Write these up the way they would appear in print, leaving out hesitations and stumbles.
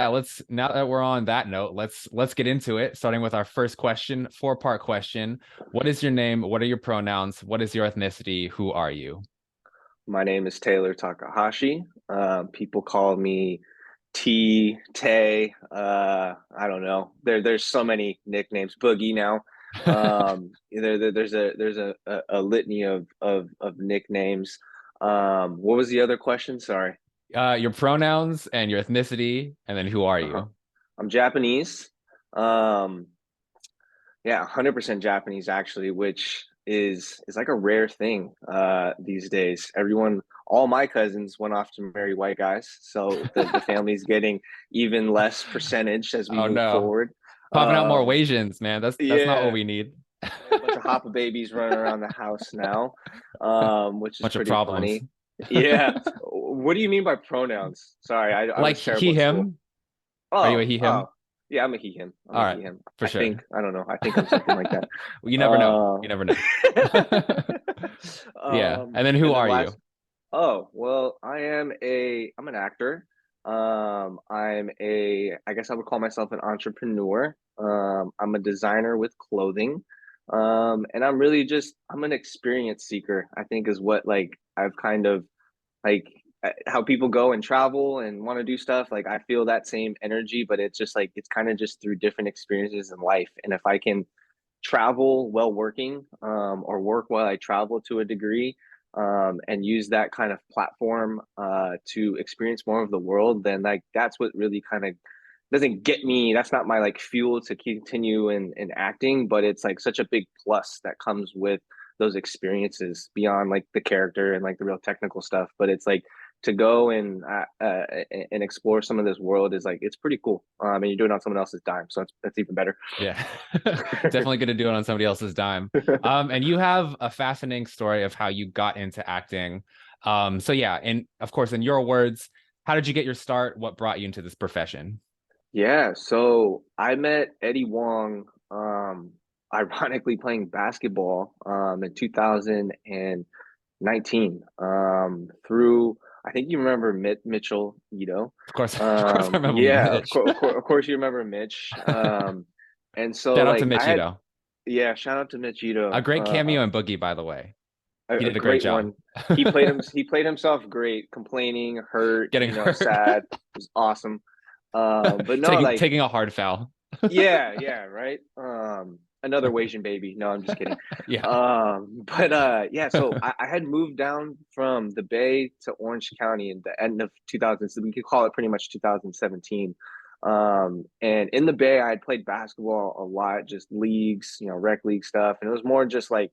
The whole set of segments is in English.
let's now that we're on that note, let's get into it. Starting with our first question, four-part question. What is your name? What are your pronouns? What is your ethnicity? Who are you? My name is Taylor Takahashi. People call me T, Tay. I don't know. There's so many nicknames. Boogie now. There's a litany of nicknames. What was the other question? Sorry. Your pronouns and your ethnicity, and then who are Uh-huh. you? I'm Japanese. Um, Yeah, 100% Japanese actually, which is like a rare thing these days. All my cousins went off to marry white guys, so the family's getting even less percentage as we Oh move no, forward. popping out more Um, Asians, man. That's not what yeah, we need. a bunch of Hoppa babies running around the house now, which is Bunch of pretty problems. funny. Yeah. What do you mean by pronouns? Sorry, I Like was terrible he, at school. him. Are you a Oh, he, him? oh, yeah, I'm a he him. I'm All a right, he him. for sure. I don't know. I think I'm something like that. You never know. Uh, You never know. Yeah. And then who and then are you? last, oh, well, I'm an actor. I guess I would call myself an entrepreneur. I'm a designer with clothing. And I'm an experience seeker, I think is what like I've kind of like how people go and travel and want to do stuff. Like I feel that same energy, but it's just like it's kind of just through different experiences in life. And if I can travel while working, or work while I travel to a degree, and use that kind of platform to experience more of the world, then like that's what really kind of doesn't get me. That's not my like fuel to continue in acting, but it's like such a big plus that comes with those experiences beyond like the character and like the real technical stuff. But it's like to go and explore some of this world is like it's pretty cool. And you're doing it on someone else's dime, so that's even better. Yeah. Definitely going to do it on somebody else's dime. And you have a fascinating story of how you got into acting. So yeah, and of course, in your words, how did you get your start? What brought you into this profession? Yeah, so I met Eddie Wong, ironically playing basketball, in 2019, through, I think you remember Mitchell Ito. Of course, I remember Yeah, Mitch. of course you remember Mitch. And so Shout out to like Mitch Ito. yeah, shout out to Mitch A Ito, great cameo in Boogie, by the way. He a did a great great job. one. He played himself great, complaining, hurt, Getting hurt, sad. It was awesome. But no, like taking a hard foul. yeah, yeah, right. Another Asian baby. No, I'm just kidding. Yeah. But yeah, so I had moved down from the Bay to Orange County in the end of 2000, so we could call it pretty much 2017. And in the Bay, I had played basketball a lot, just leagues, rec league stuff, and it was more just like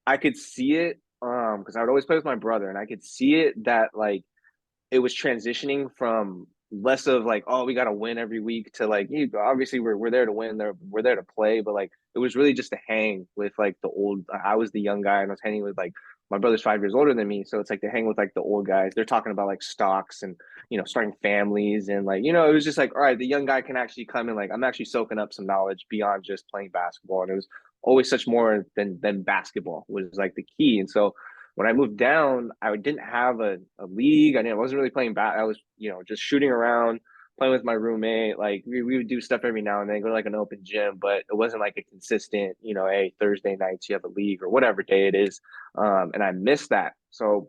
I could see it, because I would always play with my brother, and I could see it that like it was transitioning from less of like, oh, we got to win every week to like, obviously we're there to win, we're there to play, but like it was really just to hang with like the old. I was the young guy, and I was hanging with like my brother's 5 years older than me, so it's like to hang with like the old guys. They're talking about like stocks and starting families, and like it was just like, all right, the young guy can actually come and like I'm actually soaking up some knowledge beyond just playing basketball, and it was always such more than basketball was like the key. And so when I moved down, I didn't have a league. I wasn't really playing bat. I was, just shooting around, playing with my roommate. Like we would do stuff every now and then, go to like an open gym, but it wasn't like a consistent, hey, Thursday nights you have a league or whatever day it is. And I missed that. So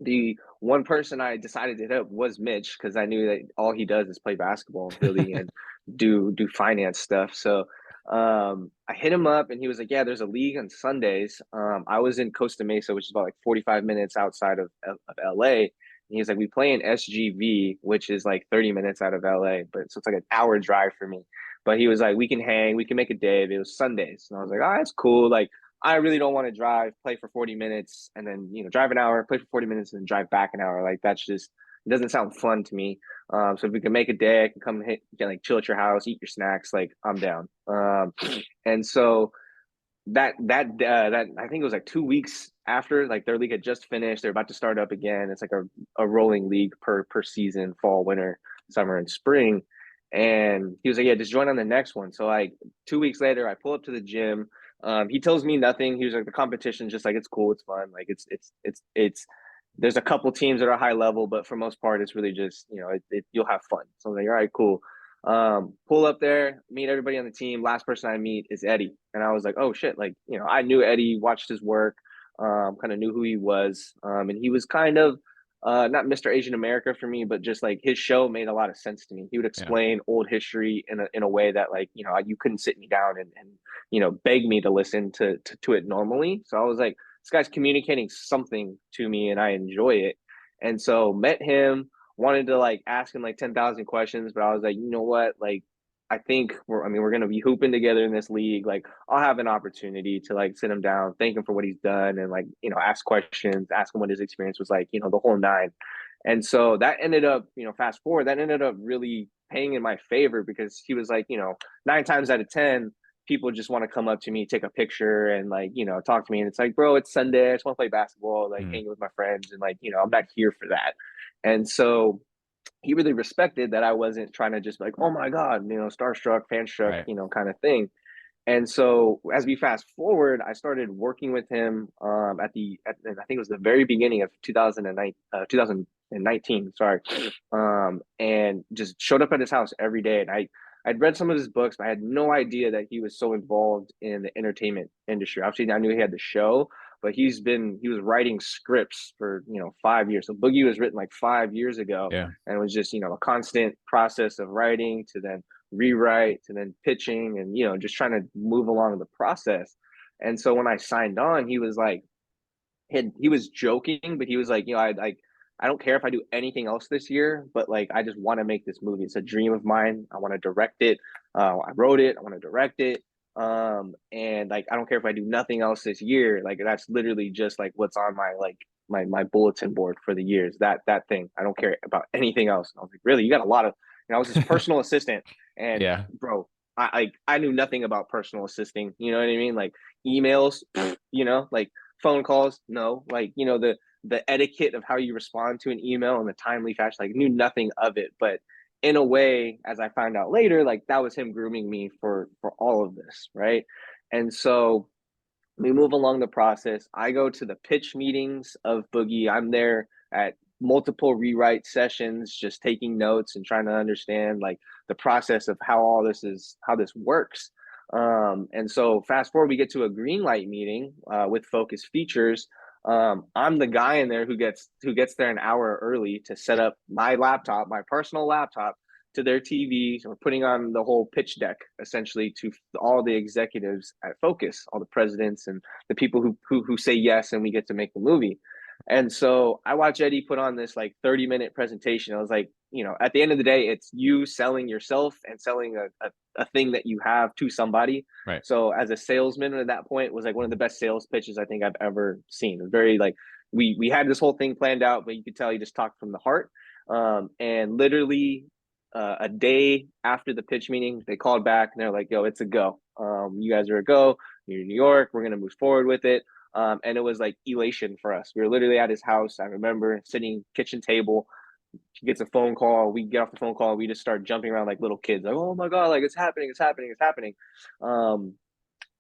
the one person I decided to hit up was Mitch because I knew that all he does is play basketball really and do finance stuff. So I hit him up and he was like, "Yeah, there's a league on Sundays." I was in Costa Mesa, which is about like 45 minutes outside of LA. And he's like, "We play in SGV, which is like 30 minutes out of LA, but so it's like an hour drive for me." But he was like, "We can hang, we can make a day." It was Sundays, and I was like, "Oh, that's cool." Like I really don't want to drive, play for 40 minutes, and then drive an hour, play for 40 minutes, and then drive back an hour. Like that's just it doesn't sound fun to me. So if we can make a day, I can come hit, can like chill at your house, eat your snacks. Like I'm down. And so that I think it was like 2 weeks after like their league had just finished, they're about to start up again. It's like a rolling league per season, fall, winter, summer, and spring. And he was like, "Yeah, just join on the next one." So like 2 weeks later, I pull up to the gym. He tells me nothing. He was like, "The competition's just like it's cool, it's fun, like it's there's a couple teams that are high level, but for most part, it's really just, you'll have fun. So I'm like, all right, cool. Pull up there, meet everybody on the team. Last person I meet is Eddie. And I was like, oh shit. Like, I knew Eddie, watched his work, kind of knew who he was. And he was kind of, not Mr. Asian America for me, but just like his show made a lot of sense to me. He would Yeah. explain old history in a way that like, you couldn't sit me down and beg me to listen to it normally. So I was like, this guy's communicating something to me and I enjoy it. And so met him, wanted to like ask him like 10,000 questions, but I was like, you know what? Like, I think we're going to be hooping together in this league. Like, I'll have an opportunity to like sit him down, thank him for what he's done, and like, ask questions, ask him what his experience was like, the whole nine. And so that ended up, fast forward, that ended up really paying in my favor because he was like, 9 times out of 10, people just want to come up to me, take a picture, and like, talk to me. And it's like, bro, it's Sunday. I just want to play basketball, like hanging with my friends, and like, I'm not here for that. And so he really respected that I wasn't trying to just be like, oh my God, starstruck, fan struck, Right. kind of thing. And so as we fast forward, I started working with him at I think it was the very beginning of 2019, sorry, and just showed up at his house every day. And I'd read some of his books, but I had no idea that he was so involved in the entertainment industry. Obviously, I knew he had the show, but he was writing scripts for 5 years. So Boogie was written like 5 years ago, Yeah. and it was just a constant process of writing to then rewrite and then pitching and just trying to move along the process. And so when I signed on, he was like, he was joking, but he was like, I don't care if I do anything else this year, but like I just want to make this movie. It's a dream of mine. I want to direct it. I wrote it. I want to direct it. And like I don't care if I do nothing else this year. Like that's literally just like what's on my like my bulletin board for the years. That thing. I don't care about anything else. And I was like, really? You got a lot of. I was his personal assistant, and Yeah. bro, I knew nothing about personal assisting. You know what I mean? Like emails, like phone calls, no. Like the etiquette of how you respond to an email in a timely fashion, like knew nothing of it. But in a way, as I found out later, like that was him grooming me for all of this, right? And so we move along the process. I go to the pitch meetings of Boogie. I'm there at multiple rewrite sessions, just taking notes and trying to understand like the process of how this works. And so fast forward, we get to a green light meeting with Focus Features. I'm the guy in there who gets there an hour early to set up my laptop, my personal laptop, to their TV. So we're putting on the whole pitch deck essentially to all the executives at Focus, all the presidents and the people who say yes, and we get to make the movie. And so I watch Eddie put on this like 30-minute presentation. I was like, at the end of the day, it's you selling yourself and selling a thing that you have to somebody. Right. So as a salesman at that point was like one of the best sales pitches I think I've ever seen. It was very like we had this whole thing planned out, but you could tell he just talked from the heart. And literally a day after the pitch meeting, they called back and they're like, yo, it's a go. You guys are a go. You're in New York. We're going to move forward with it. And it was like elation for us. We were literally at his house. I remember sitting kitchen table. He gets a phone call. We get off the phone call. We just start jumping around like little kids. Like, oh my God, like it's happening. It's happening. It's happening. And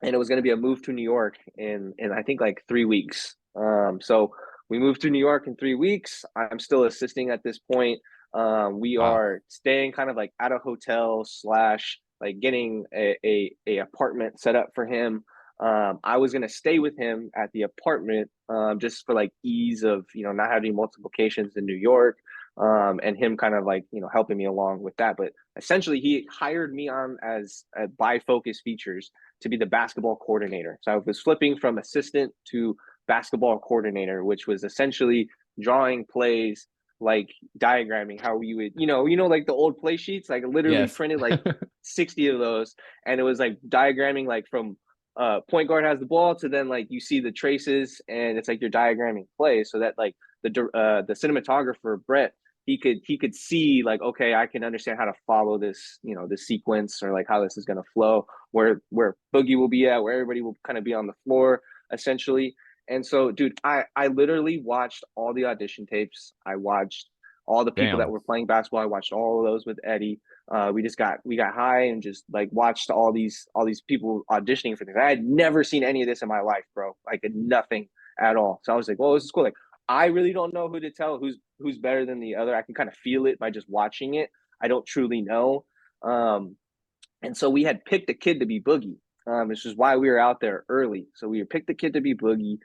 it was going to be a move to New York in I think like 3 weeks. So we moved to New York in 3 weeks. I'm still assisting at this point. We Wow. are staying kind of like at a hotel slash like getting a apartment set up for him. I was gonna stay with him at the apartment just for like ease of not having multiplications in New York, and him kind of like helping me along with that. But essentially, he hired me on as by Focus Features to be the basketball coordinator. So I was flipping from assistant to basketball coordinator, which was essentially drawing plays, like diagramming how you would like the old play sheets, like literally Yes. printed like 60 of those, and it was like diagramming like from point guard has the ball to then like you see the traces, and it's like you're diagramming play so that like the cinematographer Brett, he could see like, okay, I can understand how to follow this this sequence, or like how this is going to flow, where Boogie will be at, where everybody will kind of be on the floor essentially. And so, dude, I literally watched all the audition tapes. I watched all the people that Damn. were playing basketball. I watched all of those with Eddie. We got high and just like watched all these people auditioning for things. I had never seen any of this in my life, bro. Like nothing at all. So I was like, well, this is cool. Like I really don't know who to tell who's better than the other. I can kind of feel it by just watching it. I don't truly know. And so we had picked a kid to be Boogie. This is why we were out there early. So we picked the kid to be Boogie.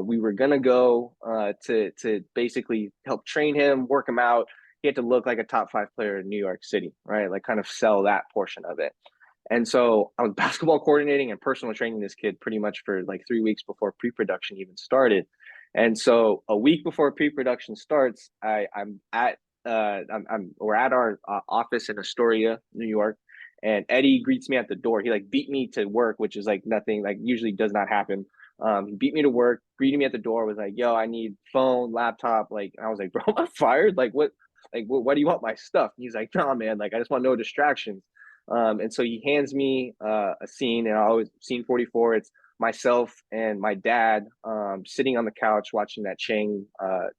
We were gonna go to basically help train him, work him out. He had to look like a top 5 player in New York City, right? Like kind of sell that portion of it. And so I was basketball coordinating and personal training this kid pretty much for like 3 weeks before pre-production even started. And so a week before pre-production starts, we're at our office in Astoria, New York, and Eddie greets me at the door. He like beat me to work, which is like nothing, like usually does not happen. He beat me to work, greeted me at the door, was like, "Yo, I need phone, laptop." Like, and I was like, "Bro, I'm fired. Like, what? Like, what do you want my stuff?" And he's like, "Nah, man. Like, I just want no distractions." And so he hands me a scene, and I always scene 44. It's myself and my dad sitting on the couch watching that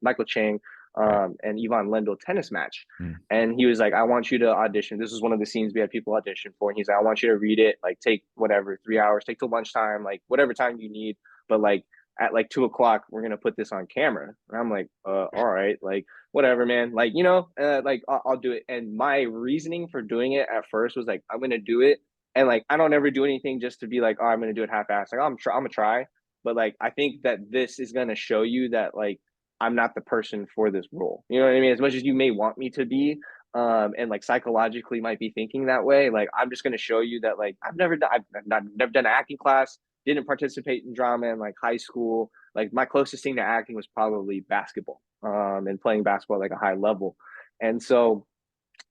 Michael Chang and Yvonne Lendl tennis match. Mm. And he was like, "I want you to audition." This was one of the scenes we had people audition for. And he's like, "I want you to read it, like take whatever, 3 hours, take till lunchtime, like whatever time you need. But like at like 2 o'clock, we're going to put this on camera." And I'm like, all right, like whatever, man. Like, like I'll do it. And my reasoning for doing it at first was like, I'm going to do it. And like, I don't ever do anything just to be like, oh, I'm going to do it half-assed. Like, I'm going to try. But like, I think that this is going to show you that like, I'm not the person for this role. You know what I mean? As much as you may want me to be, and like psychologically might be thinking that way, like I'm just going to show you that like I've never done an acting class, didn't participate in drama in like high school. Like my closest thing to acting was probably basketball, and playing basketball at like a high level. And so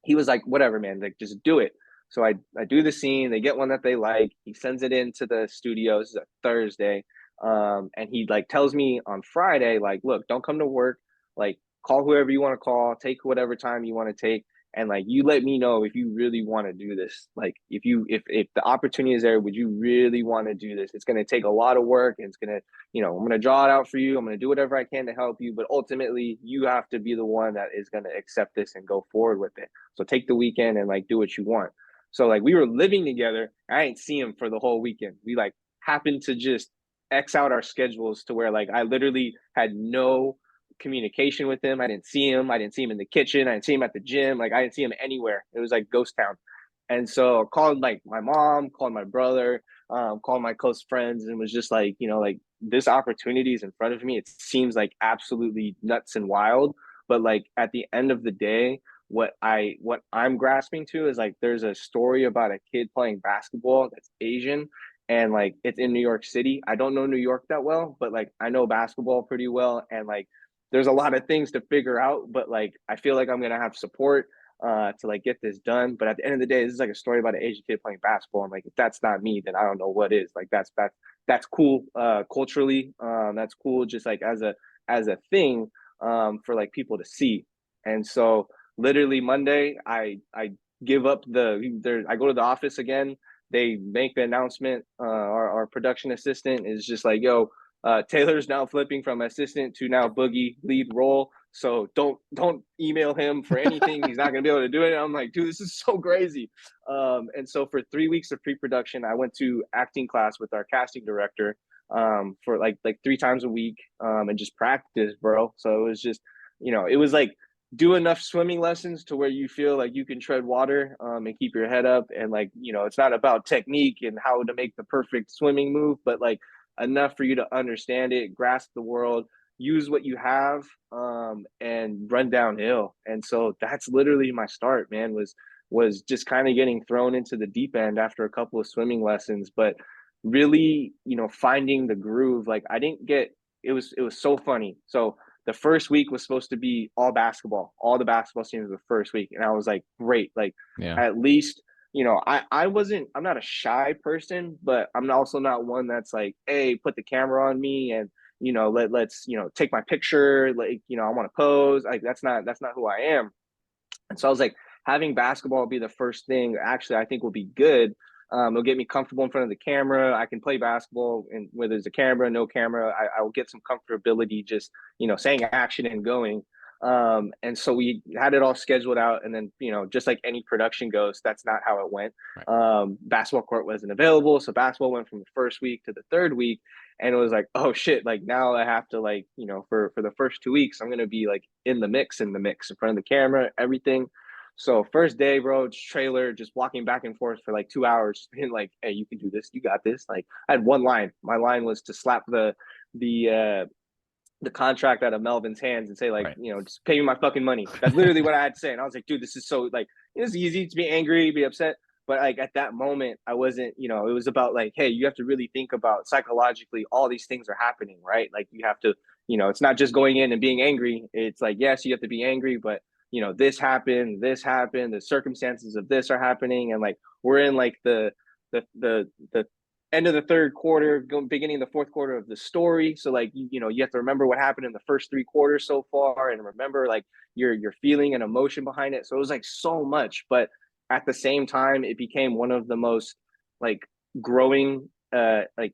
he was like, "Whatever, man, like just do it." So I do the scene. They get one that they like. He sends it into the studio. This is a Thursday. And he like tells me on Friday, like, "Look, don't come to work. Like, call whoever you want to call. Take whatever time you want to take, and like, you let me know if you really want to do this. Like, if the opportunity is there, would you really want to do this? It's gonna take a lot of work. And it's gonna, I'm gonna draw it out for you. I'm gonna do whatever I can to help you, but ultimately, you have to be the one that is gonna accept this and go forward with it. So take the weekend and like do what you want." So like we were living together. I didn't see him for the whole weekend. We like happened to just X out our schedules to where like I literally had no communication with him. I didn't see him. I didn't see him in the kitchen. I didn't see him at the gym. Like I didn't see him anywhere. It was like ghost town. And so I called like my mom, called my brother, called my close friends, and was just like, like this opportunity is in front of me. It seems like absolutely nuts and wild. But like at the end of the day, what I'm grasping to is like there's a story about a kid playing basketball that's Asian, and like it's in New York City. I don't know New York that well, but like I know basketball pretty well, and like there's a lot of things to figure out, but like I feel like I'm gonna have support to like get this done. But at the end of the day, this is like a story about an Asian kid playing basketball, and like if that's not me, then I don't know what is. Like that's cool culturally. That's cool just like as a thing for like people to see. And so literally Monday, I give up I go to the office again. They make the announcement. Our production assistant is just like, "Yo, Taylor's now flipping from assistant to now Boogie lead role. So don't email him for anything. He's not gonna be able to do it." And I'm like, "Dude, this is so crazy." And so for 3 weeks of pre-production, I went to acting class with our casting director for like 3 times a week, and just practice, bro. So it was just, it was like do enough swimming lessons to where you feel like you can tread water, and keep your head up. And like, it's not about technique and how to make the perfect swimming move, but like enough for you to understand it, grasp the world, use what you have, and run downhill. And so that's literally my start, man, was just kind of getting thrown into the deep end after a couple of swimming lessons. But really, finding the groove. Like I didn't get it was so funny. So the first week was supposed to be all basketball, all the basketball scenes the first week. And I was like, great. Like at least, I'm not a shy person, but I'm also not one that's like, "Hey, put the camera on me and, let's, take my picture. Like, I want to pose." Like, that's not who I am. And so I was like, having basketball be the first thing actually I think will be good. It'll get me comfortable in front of the camera. I can play basketball, and whether there's a camera, no camera, I will get some comfortability just, saying action and going. And so we had it all scheduled out. And then, just like any production goes, that's not how it went. Right. Basketball court wasn't available. So basketball went from the first week to the third week. And it was like, oh shit, like now I have to like, for the first 2 weeks, I'm gonna be like in the mix in front of the camera, everything. So first day, bro, just trailer, just walking back and forth for like 2 hours, being like, hey, you can do this, you got this. Like I had one line. My line was to slap the contract out of Melvin's hands and say like, Right. just pay me my fucking money. That's literally what I had to say. And I was like, dude, this is so like, it's easy to be angry, be upset. But like at that moment, I wasn't, it was about like, hey, you have to really think about psychologically, all these things are happening, right? Like you have to, it's not just going in and being angry. It's like, yes, you have to be angry, but this happened, the circumstances of this are happening. And like, we're in like the end of the third quarter, beginning of the fourth quarter of the story. So like, you have to remember what happened in the first 3 quarters so far, and remember like your feeling and emotion behind it. So it was like so much, but at the same time, it became one of the most like growing, like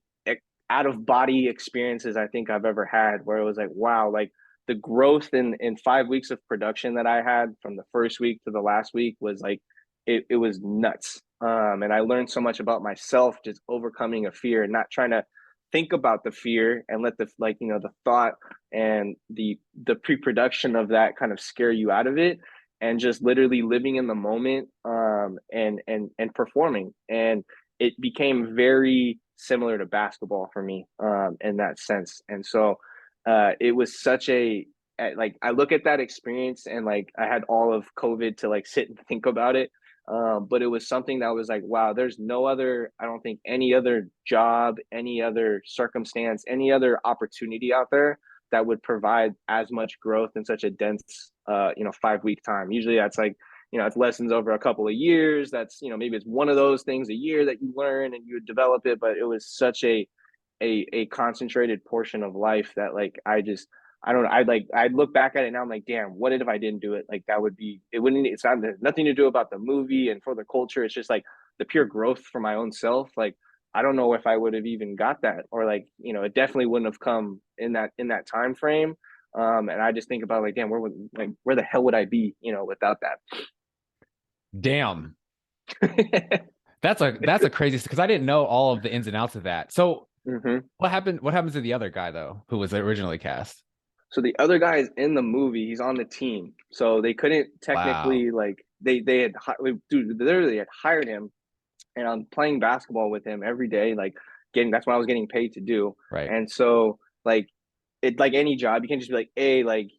out of body experiences I think I've ever had, where it was like, wow, like the growth in 5 weeks of production that I had from the first week to the last week was like, it was nuts. And I learned so much about myself, just overcoming a fear and not trying to think about the fear and let the the thought and the pre-production of that kind of scare you out of it, and just literally living in the moment, and performing. And it became very similar to basketball for me, in that sense. And so it was such a like, I look at that experience and like I had all of COVID to like sit and think about it. But it was something that was like, wow, there's no other, I don't think any other job, any other circumstance, any other opportunity out there that would provide as much growth in such a dense, 5 week time. Usually that's like, it's lessons over a couple of years. That's, maybe it's one of those things a year that you learn and you develop it, but it was such a concentrated portion of life that like, I don't know. I'd look back at it now. I'm like, damn, what if I didn't do it? Like that would be, it wouldn't, it's not, there's nothing to do about the movie and for the culture. It's just like the pure growth for my own self. Like, I don't know if I would have even got that, or like, it definitely wouldn't have come in that time frame. And I just think about like, damn, where the hell would I be, without that? Damn. That's a crazy, because I didn't know all of the ins and outs of that. So Mm-hmm. what happened? What happens to the other guy though, who was originally cast? So the other guy is in the movie. He's on the team. So they couldn't Wow. technically like, they had, dude, literally had hired him, and I'm playing basketball with him every day, like that's what I was getting paid to do. Right. And so like, it like any job, you can't just be like, hey, like,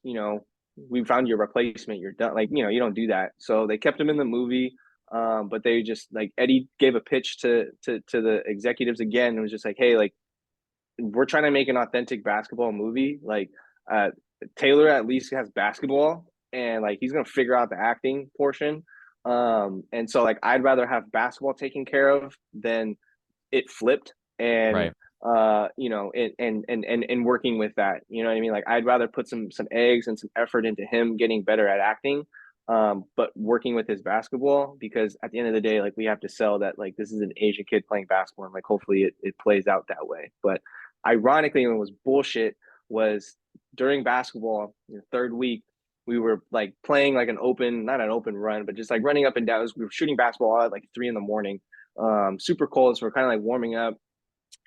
we found your replacement, you're done. Like, you don't do that. So they kept him in the movie. But they just like, Eddie gave a pitch to the executives again. And was just like, hey, like, we're trying to make an authentic basketball movie. Like, uh, Taylor at least has basketball, and like he's gonna figure out the acting portion. And so like, I'd rather have basketball taken care of than it flipped. And Right. and working with that, you know what I mean? Like, I'd rather put some eggs and some effort into him getting better at acting, but working with his basketball, because at the end of the day, like, we have to sell that like this is an Asian kid playing basketball, and like hopefully it plays out that way. But ironically, when it was bullshit was during basketball, the third week, we were like playing like not an open run, but just like running up and down. We were shooting basketball at like 3 in the morning, super cold. So we're kind of like warming up.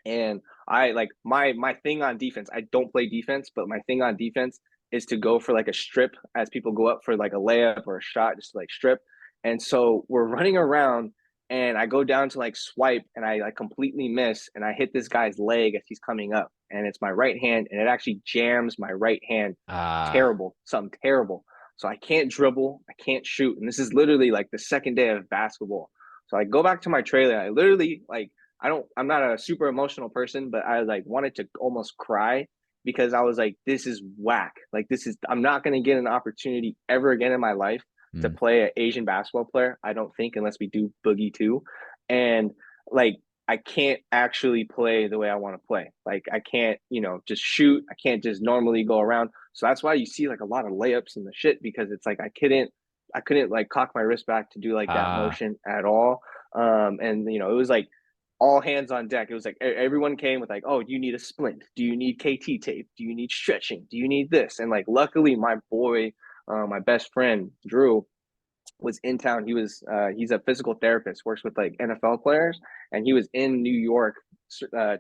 And I like my thing on defense. I don't play defense, but my thing on defense is to go for like a strip as people go up for like a layup or a shot, just to like strip. And so we're running around, and I go down to like swipe, and I like completely miss, and I hit this guy's leg as he's coming up, and it's my right hand, and it actually jams my right hand. Ah. Terrible, something terrible. So I can't dribble, I can't shoot, and this is literally like the second day of basketball. So I go back to my trailer. I literally like, I'm not a super emotional person, but I like wanted to almost cry, because I was like, this is whack. Like, I'm not going to get an opportunity ever again in my life to Hmm. play an Asian basketball player. I don't think, unless we do boogie too. And like, I can't actually play the way I want to play. Like, I can't, just shoot. I can't just normally go around. So that's why you see like a lot of layups and the shit, because it's like, I couldn't like cock my wrist back to do like that Ah. motion at all. And it was like all hands on deck. It was like everyone came with like, oh, do you need a splint? Do you need KT tape? Do you need stretching? Do you need this? And like, luckily, my boy, my best friend Drew, was in town. He's a physical therapist, works with like NFL players, and he was in New York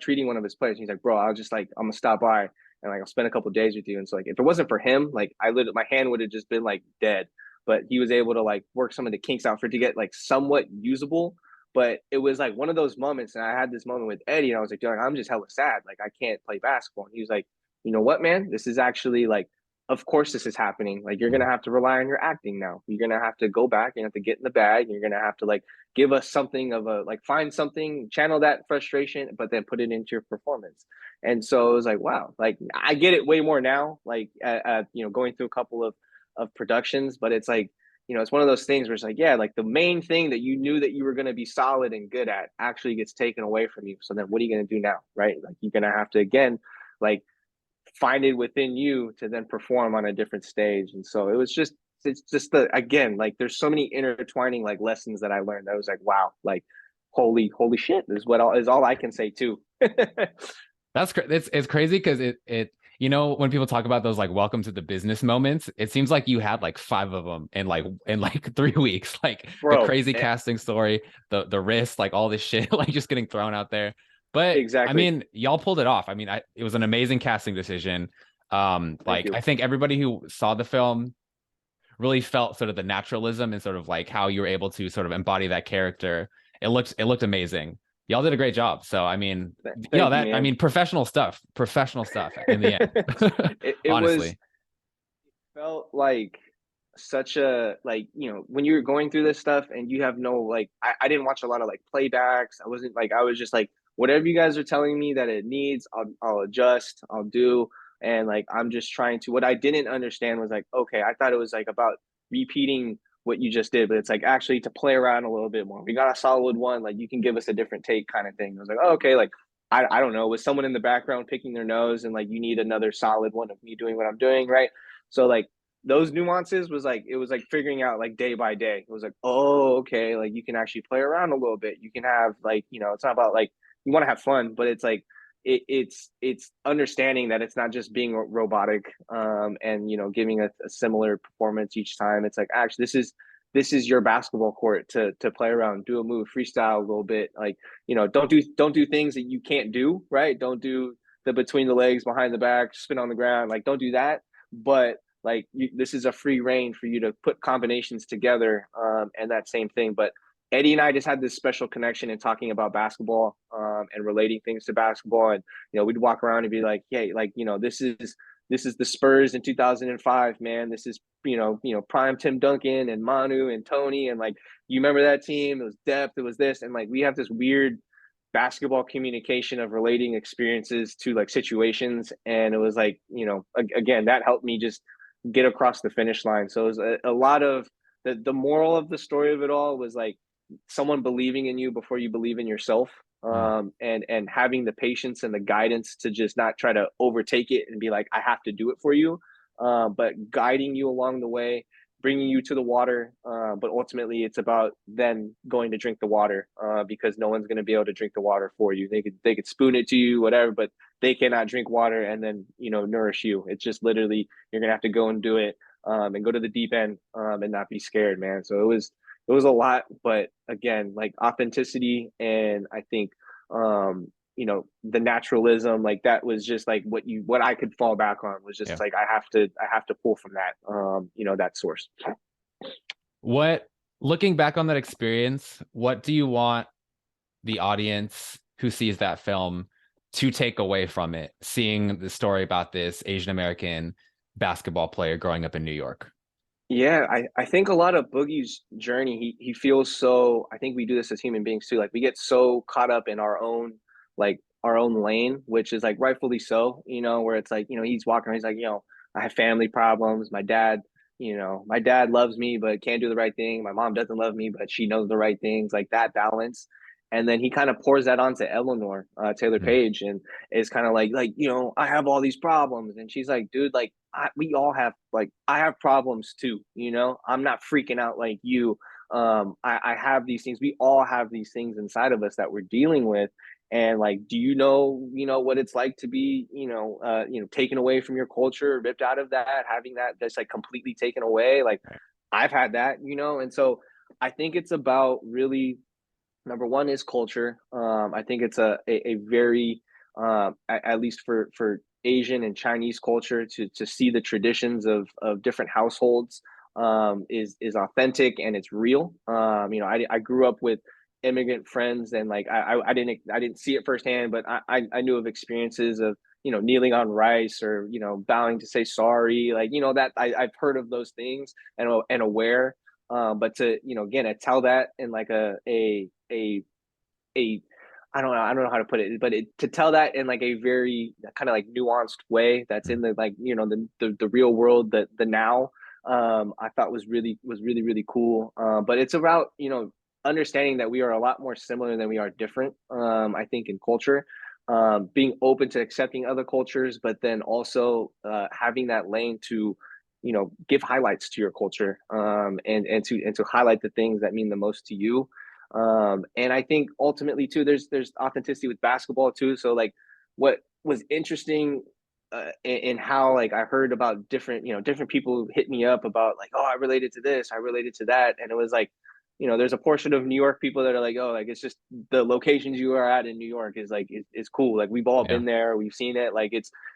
treating one of his players. He's like, bro, I'll just like, I'm gonna stop by and like I'll spend a couple of days with you. And so like if it wasn't for him, like my hand would have just been like dead. But he was able to like work some of the kinks out for it to get like somewhat usable. But it was like one of those moments, and I had this moment with Eddie, and I was like, dude, I'm just hella sad. Like I can't play basketball. And he was like, you know what, man? This is actually like, of course this is happening. Like you're gonna have to rely on your acting now. You're gonna have to go back and have to get in the bag. And you're gonna have to like give us something of a like find something, channel that frustration, but then put it into your performance. And so it was like, wow, like I get it way more now. Like going through a couple of productions, but it's like it's one of those things where it's like, yeah, like the main thing that you knew that you were going to be solid and good at actually gets taken away from you. So then what are you going to do now? Right. Like you're going to have to, again, like find it within you to then perform on a different stage. And so it's just again, like there's so many intertwining like lessons that I learned. I was like, wow, like holy shit is is all I can say too. It's crazy because it when people talk about those like welcome to the business moments, it seems like you had like 5 of them in like 3 weeks. Like Bro, the crazy casting story, the risk, like all this shit, like just getting thrown out there. But exactly. I mean, y'all pulled it off. I mean, it was an amazing casting decision. I think everybody who saw the film really felt sort of the naturalism and sort of like how you were able to sort of embody that character. It looked amazing. Y'all did a great job. So I mean, I mean, professional stuff in the end. it Honestly, felt like such a like when you're going through this stuff and you have no like I didn't watch a lot of like playbacks. I wasn't like I was just like whatever you guys are telling me that it needs, I'll adjust, I'll do. And like I'm just trying to what I didn't understand was like, okay, I thought it was like about repeating what you just did, but it's like actually to play around a little bit more. We got a solid one, like you can give us a different take kind of thing. I was like, oh, okay, like I don't know, with someone in the background picking their nose and like you need another solid one of me doing what I'm doing, right? So like those nuances was like it was like figuring out like day by day. It was like, oh, okay, like you can actually play around a little bit. You can have like, it's not about like you want to have fun, but it's like it's understanding that it's not just being robotic and giving a similar performance each time. It's like actually this is your basketball court to play around, do a move, freestyle a little bit, like don't do things that you can't do, right? Don't do the between the legs, behind the back, spin on the ground, like don't do that. But like this is a free reign for you to put combinations together and that same thing. But Eddie and I just had this special connection in talking about basketball and relating things to basketball. And, we'd walk around and be like, hey, like, this is the Spurs in 2005, man. This is, prime Tim Duncan and Manu and Tony. And like, you remember that team? It was depth. It was this. And like, we have this weird basketball communication of relating experiences to like situations. And it was like, again, that helped me just get across the finish line. So it was a lot of the moral of the story of it all was like, someone believing in you before you believe in yourself and having the patience and the guidance to just not try to overtake it and be like I have to do it for you but guiding you along the way, bringing you to the water, but ultimately it's about then going to drink the water because no one's going to be able to drink the water for you. They could spoon it to you, whatever, but they cannot drink water and then nourish you. It's just literally you're gonna have to go and do it and go to the deep end and not be scared, man. So it was a lot, but again, like authenticity and I think the naturalism, like that was just like what I could fall back on was just like I have to pull from that that source. What, looking back on that experience, what do you want the audience who sees that film to take away from it, seeing the story about this Asian American basketball player growing up in New York? Yeah, I think a lot of Boogie's journey, he feels so, I think we do this as human beings too. Like we get so caught up in our own lane, which is like rightfully so, where it's like, he's walking around, he's like, I have family problems. My dad loves me, but can't do the right thing. My mom doesn't love me, but she knows the right things, like that balance. And then he kind of pours that onto Eleanor, Taylor Page, and is kind of like, I have all these problems. And she's like, dude, like, we all have, like, I have problems too, I'm not freaking out like you. I have these things. We all have these things inside of us that we're dealing with. And like, do what it's like to be, taken away from your culture, ripped out of that, having that that's like completely taken away. Like I've had that, and so I think it's about really Number one is culture. I think it's a very at least for Asian and Chinese culture to see the traditions of different households is authentic and it's real. I grew up with immigrant friends, and like I didn't see it firsthand, but I knew of experiences of kneeling on rice, or bowing to say sorry, like that I've heard of those things and aware. But to again, to tell that in like a I don't know how to put it, but to tell that in like a very kind of like nuanced way that's in the like the real world, the now, I thought was really cool. But it's about understanding that we are a lot more similar than we are different. I think in culture, being open to accepting other cultures, but then also having that lane to give highlights to your culture, and to highlight the things that mean the most to you. And I think ultimately too, there's authenticity with basketball too. So like, what was interesting in how like I heard about different people hit me up about like, oh, I related to this, I related to that, and it was like, there's a portion of New York people that are like, oh, like it's just the locations you are at in New York is like is cool. Like we've all Yeah. been there, we've seen it. Like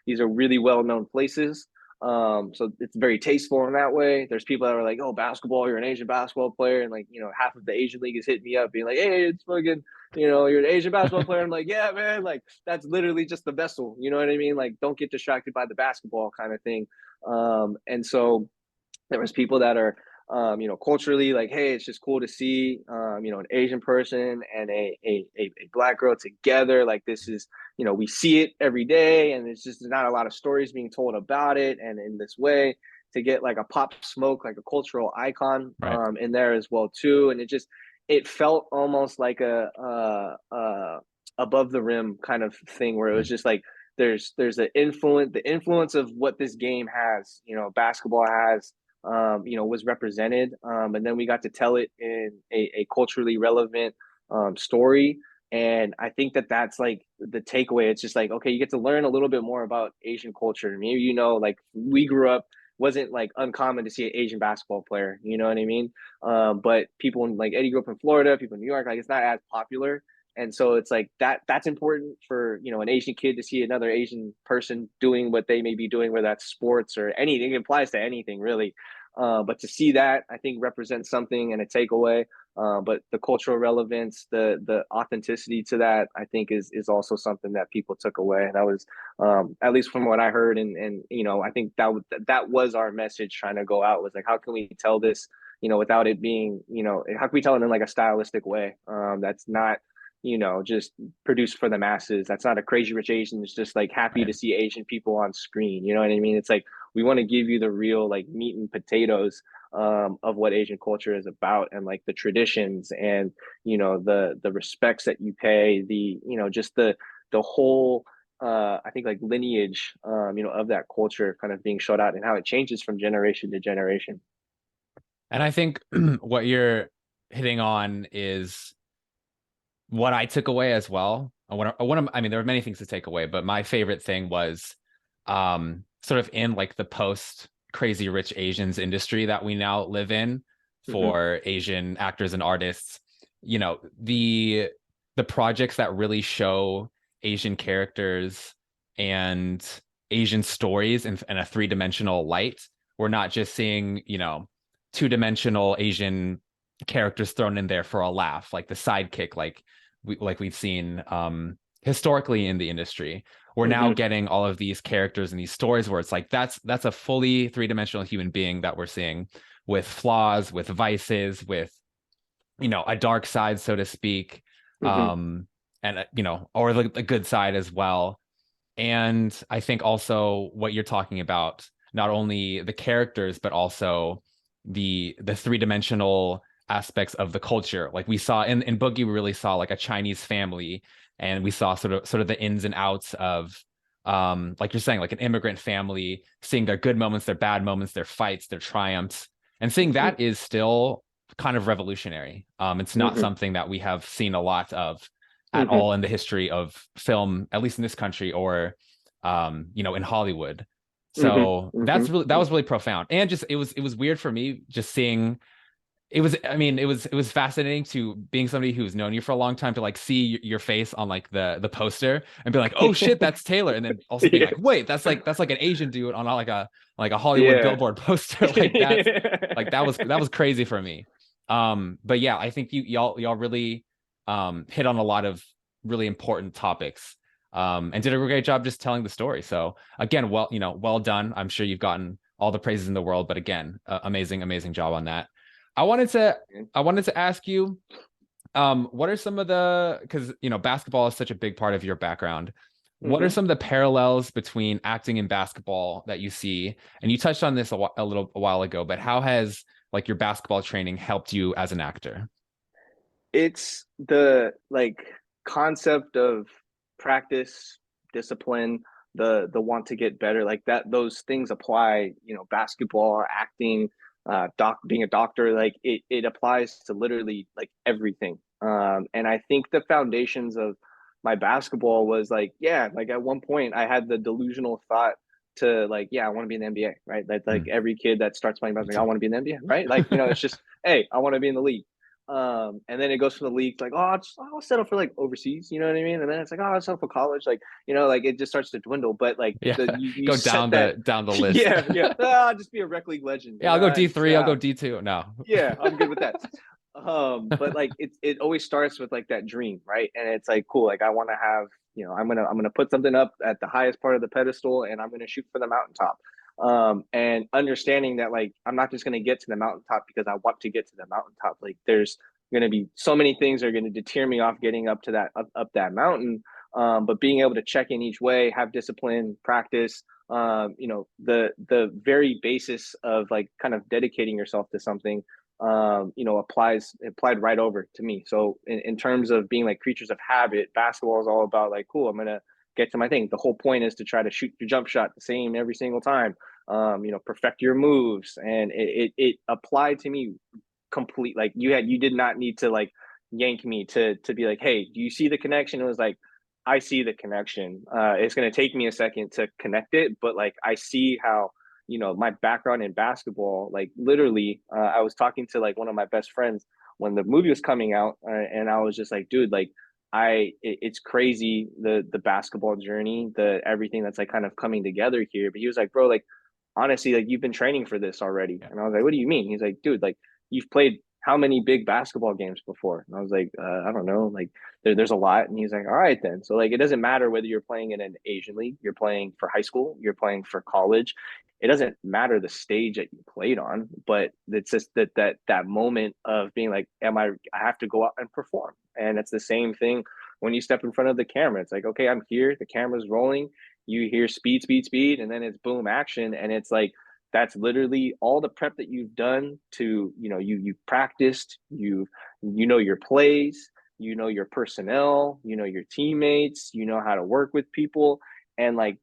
these are really well known places. So it's very tasteful in that way. There's people that are like, oh, basketball, you're an Asian basketball player, and like half of the Asian league is hitting me up being like, hey, it's fucking you're an Asian basketball player. I'm like, yeah, man, like that's literally just the vessel, you know what I mean? Like, don't get distracted by the basketball kind of thing. And so there was people that are culturally like, hey, it's just cool to see an Asian person and a black girl together. Like this is, we see it every day, and it's just not a lot of stories being told about it. And in this way, to get like a Pop Smoke, like a cultural icon Right. in there as well too. And it felt almost like a above the rim kind of thing, where it was just like there's the influence of what this game has, basketball has, was represented. And then we got to tell it in a culturally relevant story. And I think that that's like the takeaway. It's just like, okay, you get to learn a little bit more about Asian culture. Maybe, like we grew up, wasn't like uncommon to see an Asian basketball player, you know what I mean? But people in like Eddie grew up in Florida, people in New York, like it's not as popular. And so it's like that's important for an Asian kid to see another Asian person doing what they may be doing, whether that's sports or anything. It applies to anything really. But to see that, I think represents something and a takeaway. But the cultural relevance, the authenticity to that, I think is also something that people took away. And that was, at least from what I heard, and I think that was our message trying to go out, was like, how can we tell this, without it being, how can we tell it in like a stylistic way, that's not just produced for the masses. That's not a Crazy Rich Asian. It's just like happy Right. to see Asian people on screen. You know what I mean? It's like we want to give you the real like meat and potatoes of what Asian culture is about, and like the traditions, and the respects that you pay, just the whole I think like lineage of that culture kind of being showed out, and how it changes from generation to generation. And I think what you're hitting on is what I took away as well. I mean, there were many things to take away, but my favorite thing was sort of in like the post Crazy Rich Asians industry that we now live in Mm-hmm. for Asian actors and artists. The projects that really show Asian characters and Asian stories in a three-dimensional light. We're not just seeing, two-dimensional Asian characters thrown in there for a laugh, like the sidekick, we've seen historically in the industry. We're now Mm-hmm. getting all of these characters and these stories where it's like that's a fully three-dimensional human being that we're seeing, with flaws, with vices, with a dark side, so to speak, Mm-hmm. and or the good side as well. And I think also what you're talking about, not only the characters but also the three-dimensional aspects of the culture. Like we saw in Boogie, we really saw like a Chinese family, and we saw sort of the ins and outs of like you're saying, like an immigrant family, seeing their good moments, their bad moments, their fights, their triumphs, and seeing that is still kind of revolutionary. It's not Mm-hmm. something that we have seen a lot of at Mm-hmm. all in the history of film, at least in this country, or in Hollywood. Mm-hmm. So Mm-hmm. that was really profound. And just it was weird for me just seeing it was fascinating to being somebody who's known you for a long time to like see your face on like the poster and be like, oh shit, that's Taylor. And then also being Yeah. like, wait, that's like an Asian dude on like a Hollywood Yeah. billboard poster. That was crazy for me. But yeah, I think y'all really hit on a lot of really important topics. And did a great job just telling the story. So again, well done. I'm sure you've gotten all the praises in the world, but again, amazing job on that. I wanted to I wanted to ask you, what are some of the, because basketball is such a big part of your background. What are Hmm. some of the parallels between acting and basketball that you see? And you touched on this a while ago, but how has like your basketball training helped you as an actor? It's the like concept of practice, discipline, the want to get better, like that. Those things apply. Basketball, acting, being a doctor, like it applies to literally like everything. And I think the foundations of my basketball was like, yeah, like at one point I had the delusional thought to like, yeah, I want to be in the NBA, right? Like Mm, every kid that starts playing me basketball, I too. want to be in the NBA, right? Like, it's just, hey, I want to be in the league. And then it goes from the league like, oh, I'll settle for like overseas, you know what I mean? And then it's like, oh, I'll settle for college, like, like it just starts to dwindle. But like Yeah, you go set down that, the list. yeah, yeah, I'll just be a rec league legend, Yeah, I'll go D3. I'll nah, go D2. No. yeah, I'm good with that. But like it always starts with like that dream, right? And it's like cool, like I want to have, I'm gonna put something up at the highest part of the pedestal, and I'm gonna shoot for the mountaintop. And understanding that like I'm not just gonna get to the mountaintop because I want to get to the mountaintop. Like there's gonna be so many things that are gonna deter me off getting up to that up that mountain. But being able to check in each way, have discipline, practice, the very basis of like kind of dedicating yourself to something, applied right over to me. So in terms of being like creatures of habit, basketball is all about like, cool, I'm gonna get to my thing. The whole point is to try to shoot your jump shot the same every single time. Perfect your moves, and it applied to me complete. Like you did not need to like yank me to be like, hey, do you see the connection? It was like, I see the connection. It's going to take me a second to connect it, but like I see how my background in basketball, like literally, I was talking to like one of my best friends when the movie was coming out, and I was just like, dude, like it's crazy the basketball journey, the everything that's like kind of coming together here. But he was like, bro, like honestly, like you've been training for this already. Yeah. And I was like, what do you mean? He's like, dude, like you've played how many big basketball games before? And I was like, I don't know, like there's a lot. And he's like, all right then. So like it doesn't matter whether you're playing in an Asian league, you're playing for high school, you're playing for college. It doesn't matter the stage that you played on, but it's just that moment of being like, I have to go out and perform. And it's the same thing when you step in front of the camera. It's like, okay, I'm here, the camera's rolling, you hear speed, and then it's boom, action. And it's like, that's literally all the prep that you've done to, you've practiced, your plays, your personnel, your teammates, how to work with people. And like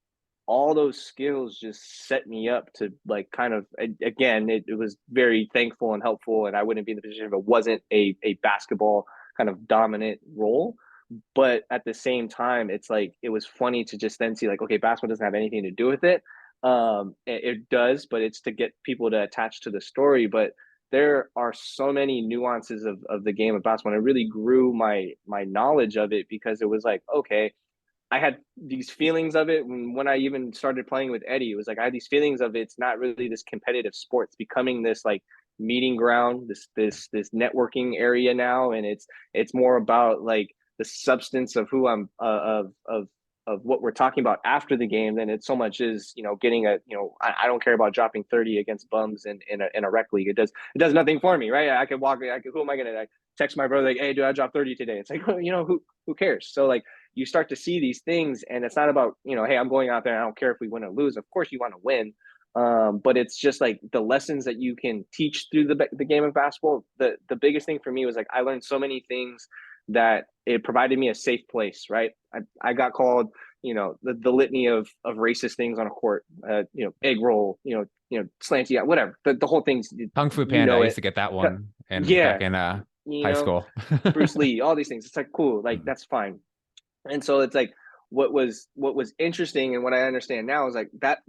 all those skills just set me up to like kind of, again, it was very thankful and helpful. And I wouldn't be in the position if it wasn't a basketball kind of dominant role. But at the same time, it's like it was funny to just then see like, okay, basketball doesn't have anything to do with it. It does, but it's to get people to attach to the story. But there are so many nuances of the game of basketball. And it really grew my knowledge of it, because it was like, okay, I had these feelings of it when I even started playing with Eddie. It was like I had these feelings of it's not really this competitive sport. It's becoming this like meeting ground, this networking area now, and it's more about like the substance of who I'm of what we're talking about after the game than it so much is getting I don't care about dropping 30 against bums in a rec league. It does nothing for me, right? I could walk. Who am I gonna text my brother like, hey, dude, I dropped 30 today? It's like who cares? So like you start to see these things, and it's not about hey, I'm going out there and I don't care if we win or lose. Of course you want to win, but it's just like the lessons that you can teach through the game of basketball. The biggest thing for me was like I learned so many things that it provided me a safe place, right? I got called the litany of racist things on a court, egg roll, slanty, whatever, the whole thing's, Kung Fu Panda, I used it. to get that one and Yeah, back in you high know school. Bruce Lee, all these things. It's like cool, like Mm. that's fine. And so it's like what was interesting and what I understand now is like that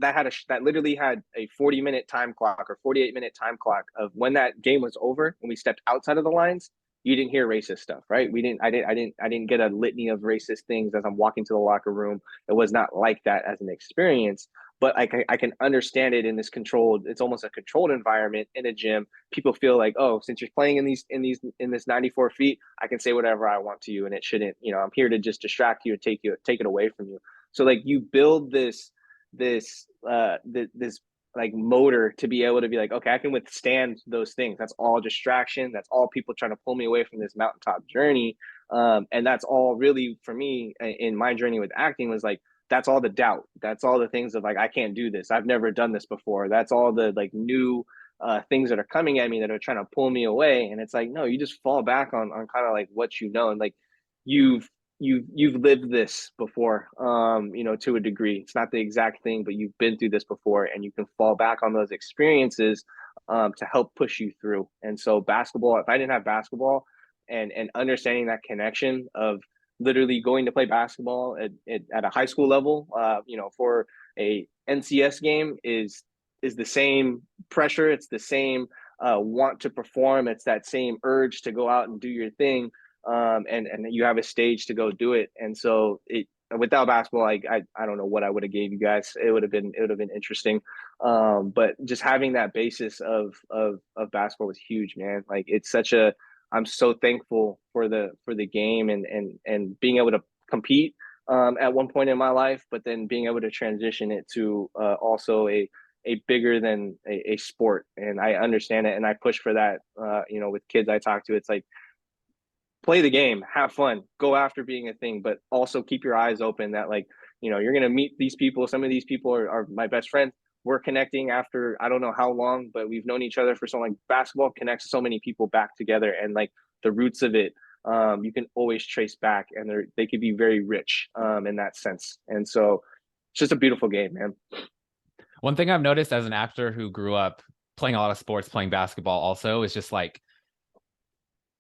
literally had a 40-minute time clock or 48-minute time clock of when that game was over and we stepped outside of the lines. You didn't hear racist stuff, right? We didn't. I didn't get a litany of racist things as I'm walking to the locker room. It was not like that as an experience. But I can understand it in this controlled. It's almost a controlled environment in a gym. People feel like, oh, since you're playing in this 94 feet, I can say whatever I want to you, and it shouldn't. I'm here to just distract you and take it away from you. So like you build this like motor to be able to be like, okay, I can withstand those things. That's all distraction. That's all people trying to pull me away from this mountaintop journey. And that's all really for me in my journey with acting was like, that's all the doubt. That's all the things of like, I can't do this. I've never done this before. That's all the like new things that are coming at me that are trying to pull me away. And it's like, no, you just fall back on kind of like what and like you've you've lived this before, to a degree. It's not the exact thing, but you've been through this before, and you can fall back on those experiences to help push you through. And so basketball, if I didn't have basketball and understanding that connection of literally going to play basketball at a high school level, for a NCS game is the same pressure. It's the same want to perform. It's that same urge to go out and do your thing. And you have a stage to go do it. And so without basketball, I don't know what I would have gave you guys. It would have been interesting. But just having that basis of basketball was huge, man. Like I'm so thankful for the game and being able to compete at one point in my life, but then being able to transition it to also a bigger than a sport. And I understand it, and I push for that. With kids I talk to, it's like, play the game, have fun, go after being a thing, but also keep your eyes open that like, you're going to meet these people. Some of these people are my best friends. We're connecting after, I don't know how long, but we've known each other for so long. Basketball connects so many people back together, and like the roots of it, you can always trace back, and they could be very rich in that sense. And so it's just a beautiful game, man. One thing I've noticed as an actor who grew up playing a lot of sports, playing basketball also, is just like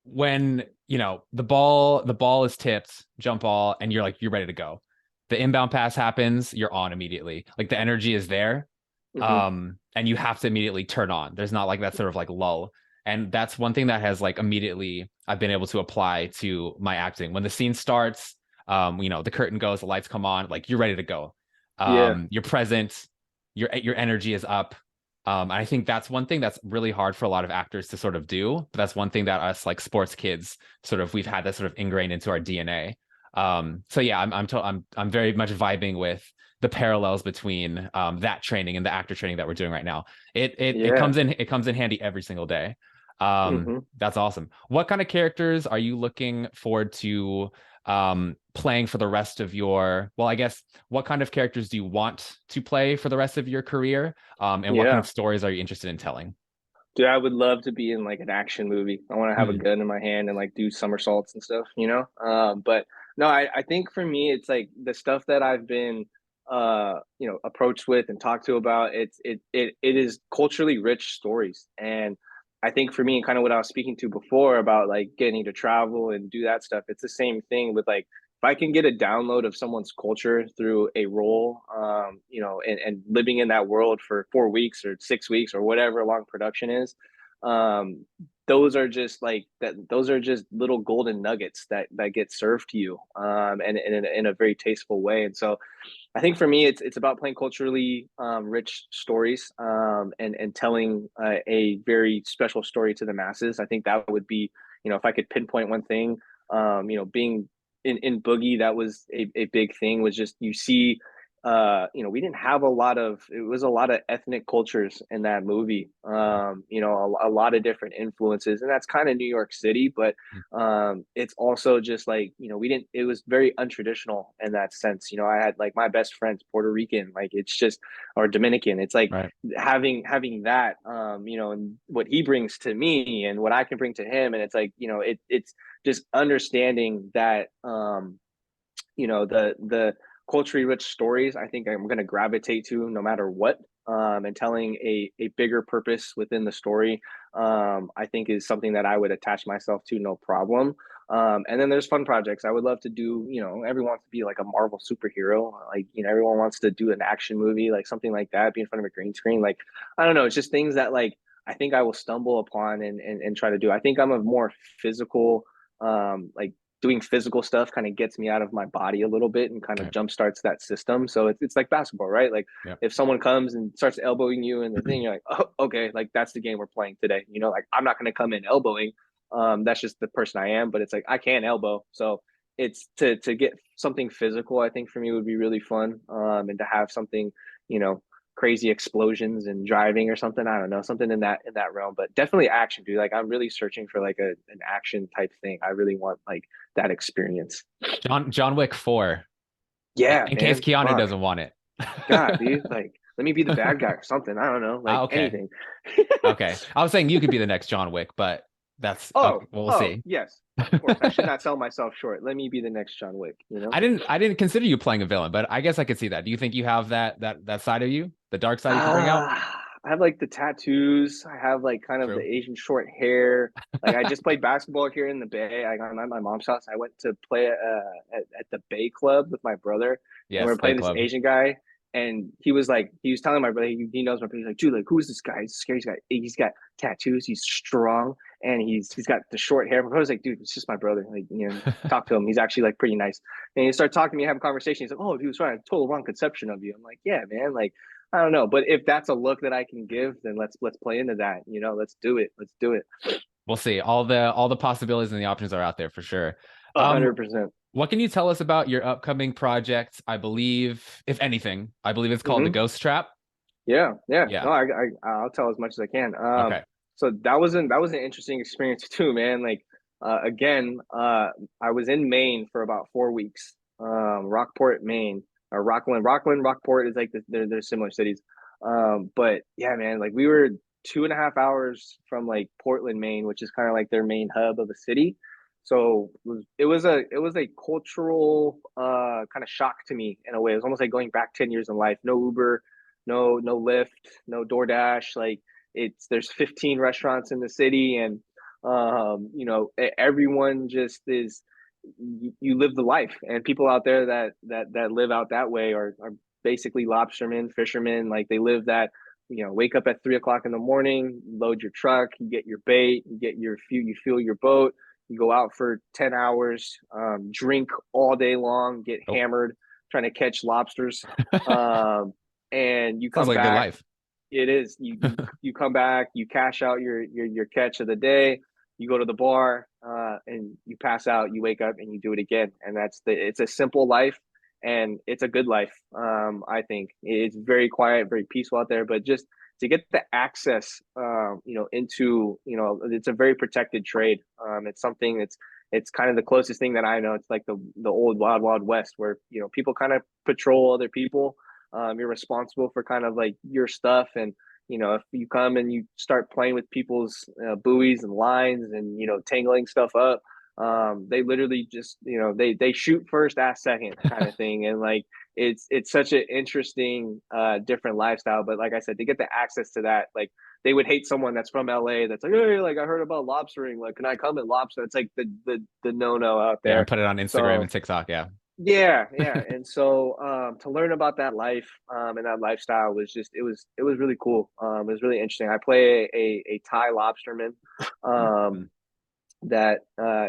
when the ball is tipped, jump ball, and you're ready to go. The inbound pass happens, you're on immediately. Like the energy is there. And you have to immediately turn on. There's not like that sort of like lull. And that's one thing that has like immediately I've been able to apply to my acting. When the scene starts, the curtain goes, the lights come on, like you're ready to go. You're present, your energy is up. I think that's one thing that's really hard for a lot of actors to sort of do. But that's one thing that us like sports kids we've had that sort of ingrained into our DNA. So yeah, I'm very much vibing with the parallels between that training and the actor training that we're doing right now. It comes in handy every single day. That's awesome. What kind of characters are you looking forward to playing for the rest of I guess what kind of characters do you want to play for the rest of your career? And what kind of stories are you interested in telling? Dude, I would love to be in like an action movie. I want to have a gun in my hand and like do somersaults and stuff, But no, I think for me, it's like the stuff that I've been, approached with and talked to about. It is culturally rich stories, and I think for me, kind of what I was speaking to before about like getting to travel and do that stuff. It's the same thing with like if I can get a download of someone's culture through a role, and living in that world for 4 weeks or 6 weeks or whatever long production is, those are just like that. Those are just little golden nuggets that get served to you, and in a very tasteful way. And so, I think for me, it's about playing culturally rich stories, and telling a very special story to the masses. I think that would be, if I could pinpoint one thing, being in Boogie, that was a big thing. Was just you see, we didn't have it was a lot of ethnic cultures in that movie. A lot of different influences, and that's kind of New York City, but it's also just like, it was very untraditional in that sense. I had like my best friend's Puerto Rican, like it's just, or Dominican. It's like Right. having that, and what he brings to me and what I can bring to him. And it's like, it's just understanding that, the culturally rich stories, I think I'm going to gravitate to no matter what. And telling a bigger purpose within the story, I think is something that I would attach myself to, no problem. And then there's fun projects. I would love to do, everyone wants to be like a Marvel superhero. Like, everyone wants to do an action movie, like something like that, be in front of a green screen. Like, I don't know. It's just things that like I think I will stumble upon and try to do. I think I'm a more physical, like doing physical stuff kind of gets me out of my body a little bit and kind of Okay. jump starts that system. So it's like basketball, right? Like Yeah. if someone comes and starts elbowing you in the thing, you're like, oh, okay, like that's the game we're playing today. Like I'm not going to come in elbowing. That's just the person I am. But it's like I can elbow, so it's to get something physical. I think for me would be really fun, and to have something, you know, crazy explosions and driving or something. I don't know, something in that realm. But definitely action, dude. Like I'm really searching for like an action type thing. I really want like that experience. John Wick 4, Yeah, in case man. Keanu Fuck. doesn't want it. God, dude. Like let me be the bad guy or something. I don't know, like Okay. anything. Okay. I was saying you could be the next John Wick, but that's okay. Oh, Well, we'll oh, see. yes, of course. I should not sell myself short. Let me be the next John Wick, you know? I didn't consider you playing a villain, but I guess I could see that. Do you think you have that side of you, the dark side you can bring out? I have like the tattoos. I have like kind of the True. Asian short hair. Like I just played basketball here in the Bay. I got my mom's house. I went to play at the Bay Club with my brother, and we Yes, were Bay playing this Club. Asian guy. And he was telling my brother, he knows my brother. He's like, dude, like, who's this guy? He's a scary guy. He's got tattoos. He's strong, and he's got the short hair. I was like, dude, it's just my brother. Like, talk to him. He's actually like pretty nice. And he started talking to me, have a conversation. He's like, oh, he was trying to total wrong conception of you. I'm like, yeah, man. Like, I don't know, but if that's a look that I can give, then let's play into that. Let's do it. Let's do it. We'll see. All the possibilities and the options are out there for sure. A hundred percent. What can you tell us about your upcoming project? I believe, if anything, I believe it's called The Mm-hmm. Ghost Trap. Yeah, yeah. Yeah. No, I'll tell as much as I can. Okay. So that was an interesting experience too, man. Like, again, I was in Maine for about 4 weeks. Rockport, Maine, or Rockland, Rockport is like they're similar cities. But yeah, man, like we were 2.5 hours from like Portland, Maine, which is kind of like their main hub of the city. So it was a cultural kind of shock to me in a way. It was almost like going back 10 years in life. No Uber, no Lyft, no DoorDash. Like there's 15 restaurants in the city, and everyone just is. You live the life, and people out there that live out that way are basically lobstermen, fishermen. Like they live that. Wake up at 3 o'clock in the morning, load your truck, you get your bait, you fuel your boat, you go out for 10 hours, drink all day long, get Oh, hammered trying to catch lobsters. Um, and you sounds come like a good back. life. It is you come back, you cash out your catch of the day, you go to the bar, and you pass out, you wake up and you do it again. And it's a simple life, and it's a good life. I think it's very quiet, very peaceful out there, but just to get the access, into, it's a very protected trade. It's something it's kind of the closest thing that I know. It's like the old wild wild west where people kind of patrol other people. You're responsible for kind of like your stuff, and if you come and you start playing with people's buoys and lines and tangling stuff up, they literally just they shoot first, ask second kind of thing. And like it's such an interesting different lifestyle. But like I said, to get the access to that, like they would hate someone that's from LA that's like, hey, like I heard about lobstering, like can I come and lobster? It's like the no out Yeah, and there. put it on Instagram and So TikTok. Yeah. yeah, yeah. And so to learn about that life, and that lifestyle was just it was really cool. It was really interesting. I play a Thai lobsterman, Mhm. that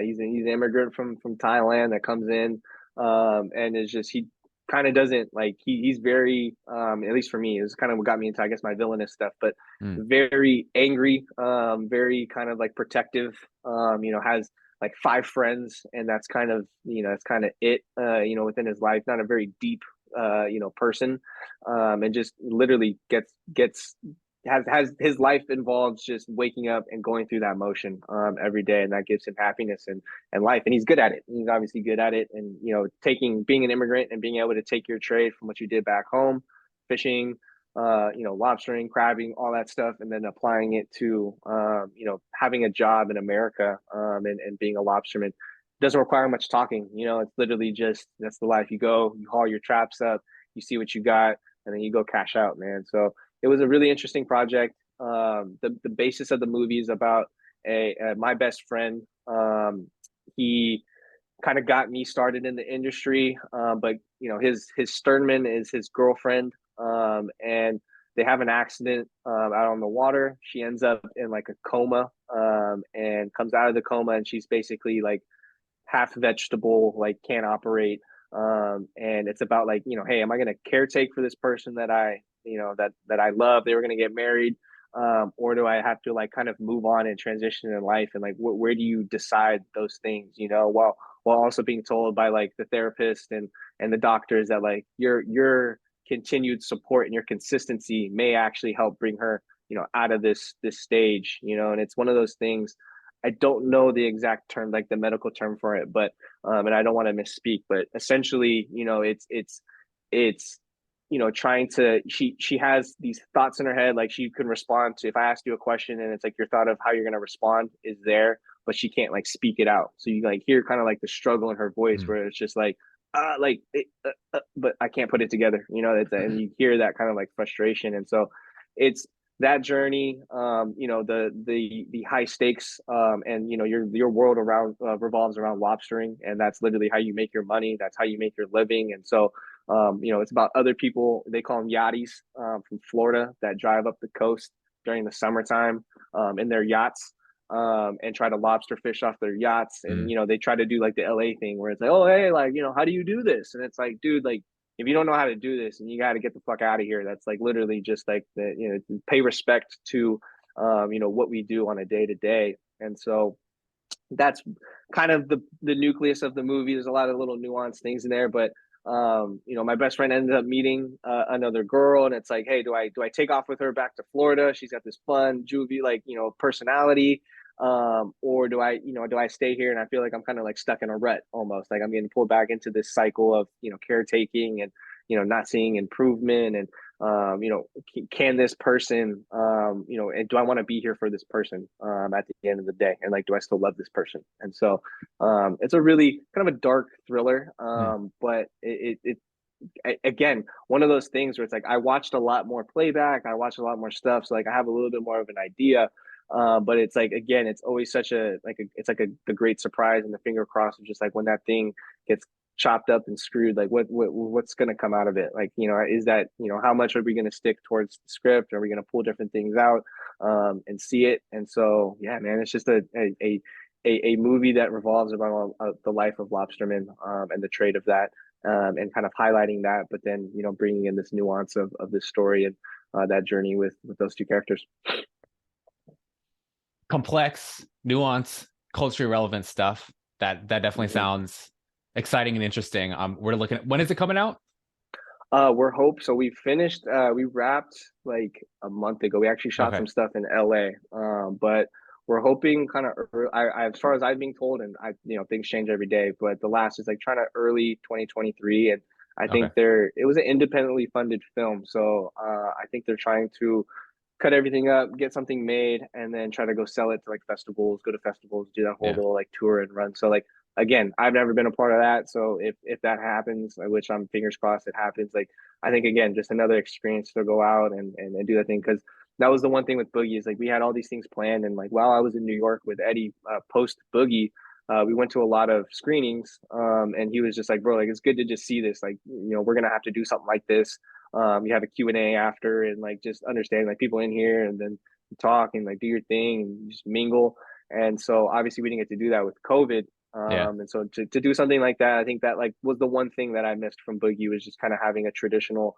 he's an immigrant from Thailand that comes in, and is just he kind of doesn't like he's very, at least for me, is kind of what got me into, I guess, my villainous stuff, but Mm. very angry, very kind of like protective, has like 5 friends, and that's kind of that's kind of it, within his life. Not a very deep person, and just literally gets has his life involves just waking up and going through that motion, every day, and that gives him happiness and life. And he's good at it. He's obviously good at it. And taking being an immigrant and being able to take your trade from what you did back home, fishing, lobstering, crabbing, all that stuff, and then applying it to having a job in America, and being a lobsterman doesn't require much talking. It's literally just that's the life. You go, you haul your traps up, you see what you got, and then you go cash out, man. So it was a really interesting project. The basis of the movie is about a my best friend. he kind of got me started in the industry. But you know, his Sternman is his girlfriend, and they have an accident out on the water. She ends up in like a coma, and comes out of the coma, and she's basically like half vegetable, like can't operate. And it's about like, you know, hey, am I going to caretake for this person that I, you know, that I love? They were going to get married, or do I have to like kind of move on and transition in life? And like, where do you decide those things? You know, while also being told by like the therapist and the doctors that like your continued support and your consistency may actually help bring her, you know, out of this stage. You know, and it's one of those things. I don't know the exact term, like the medical term for it, but and I don't want to misspeak, but essentially, you know, it's you know, trying to she has these thoughts in her head, like she can respond to if I ask you a question and it's like your thought of how you're gonna respond is there, but she can't like speak it out. So you like hear kind of like the struggle in her voice where it's just but I can't put it together, you know, and you hear that kind of like frustration. And so it's that journey, you know, the high stakes, and you know your world around revolves around lobstering, and that's literally how you make your money. That's how you make your living. And so, you know, it's about other people. They call them yachties, from Florida that drive up the coast during the summertime, in their yachts, and try to lobster fish off their yachts. And you know, they try to do like the LA thing where it's like, oh hey, like, you know, how do you do this? And it's like, dude, like, if you don't know how to do this and you got to get the fuck out of here, that's like literally just like the, you know, pay respect to, you know, what we do on a day to day. And so that's kind of the nucleus of the movie. There's a lot of little nuanced things in there, but you know, my best friend ended up meeting another girl, and it's like, hey, do I take off with her back to Florida? She's got this fun juvie, like, you know, personality, or do I stay here and I feel like I'm kind of like stuck in a rut almost, like I'm getting pulled back into this cycle of, you know, caretaking and, you know, not seeing improvement. And you know, can this person, you know, and do I want to be here for this person at the end of the day? And like, do I still love this person? And so it's a really kind of a dark thriller, but again, one of those things where it's like I watched a lot more playback, I watched a lot more stuff, so like I have a little bit more of an idea. But it's like, again, it's always such it's like the great surprise and the finger crossed of just like when that thing gets chopped up and screwed, like what's going to come out of it? Like, you know, is that, you know, how much are we going to stick towards the script? Are we going to pull different things out and see it? And so, yeah, man, it's just a movie that revolves around the life of lobstermen, and the trade of that, and kind of highlighting that, but then, you know, bringing in this nuance of this story and that journey with those two characters. Complex, nuance, culturally relevant stuff. That definitely sounds exciting and interesting. We're looking at, when is it coming out? So we finished, we wrapped like a month ago. We actually shot some stuff in LA. But we're hoping kind of, as far as I've been told, and you know, things change every day, but the last is like trying to early 2023. And I think it was an independently funded film. So I think they're trying to cut everything up, get something made, and then try to go sell it to like festivals, go to festivals, do that whole little like tour and run. So like, again, I've never been a part of that. So if that happens, which I'm fingers crossed it happens, like I think, again, just another experience to go out and do that thing. Cause that was the one thing with Boogie is like we had all these things planned. And like while I was in New York with Eddie, post Boogie, we went to a lot of screenings. And he was just like, bro, like it's good to just see this. Like, you know, we're gonna have to do something like this. You have a Q&A after, and like just understanding like people in here, and then talk and like do your thing and just mingle. And so obviously we didn't get to do that with COVID. And so to do something like that, I think that like was the one thing that I missed from Boogie, was just kind of having a traditional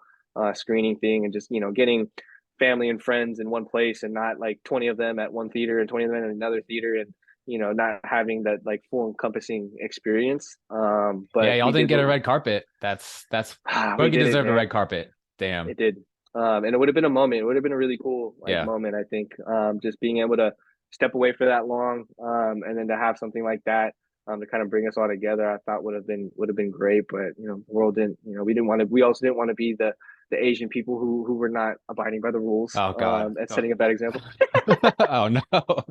screening thing, and just, you know, getting family and friends in one place, and not like 20 of them at one theater and 20 of them in another theater, and, you know, not having that like full encompassing experience. But yeah, y'all didn't get a red carpet. That's Boogie deserved a red carpet. Damn. It did. And it would have been a moment. It would have been a really cool moment, I think. Just being able to step away for that long, and then to have something like that, to kind of bring us all together, I thought would have been great. But, you know, the world didn't, you know, we also didn't want to be the Asian people who were not abiding by the rules. Oh God. And setting a bad example. Oh no.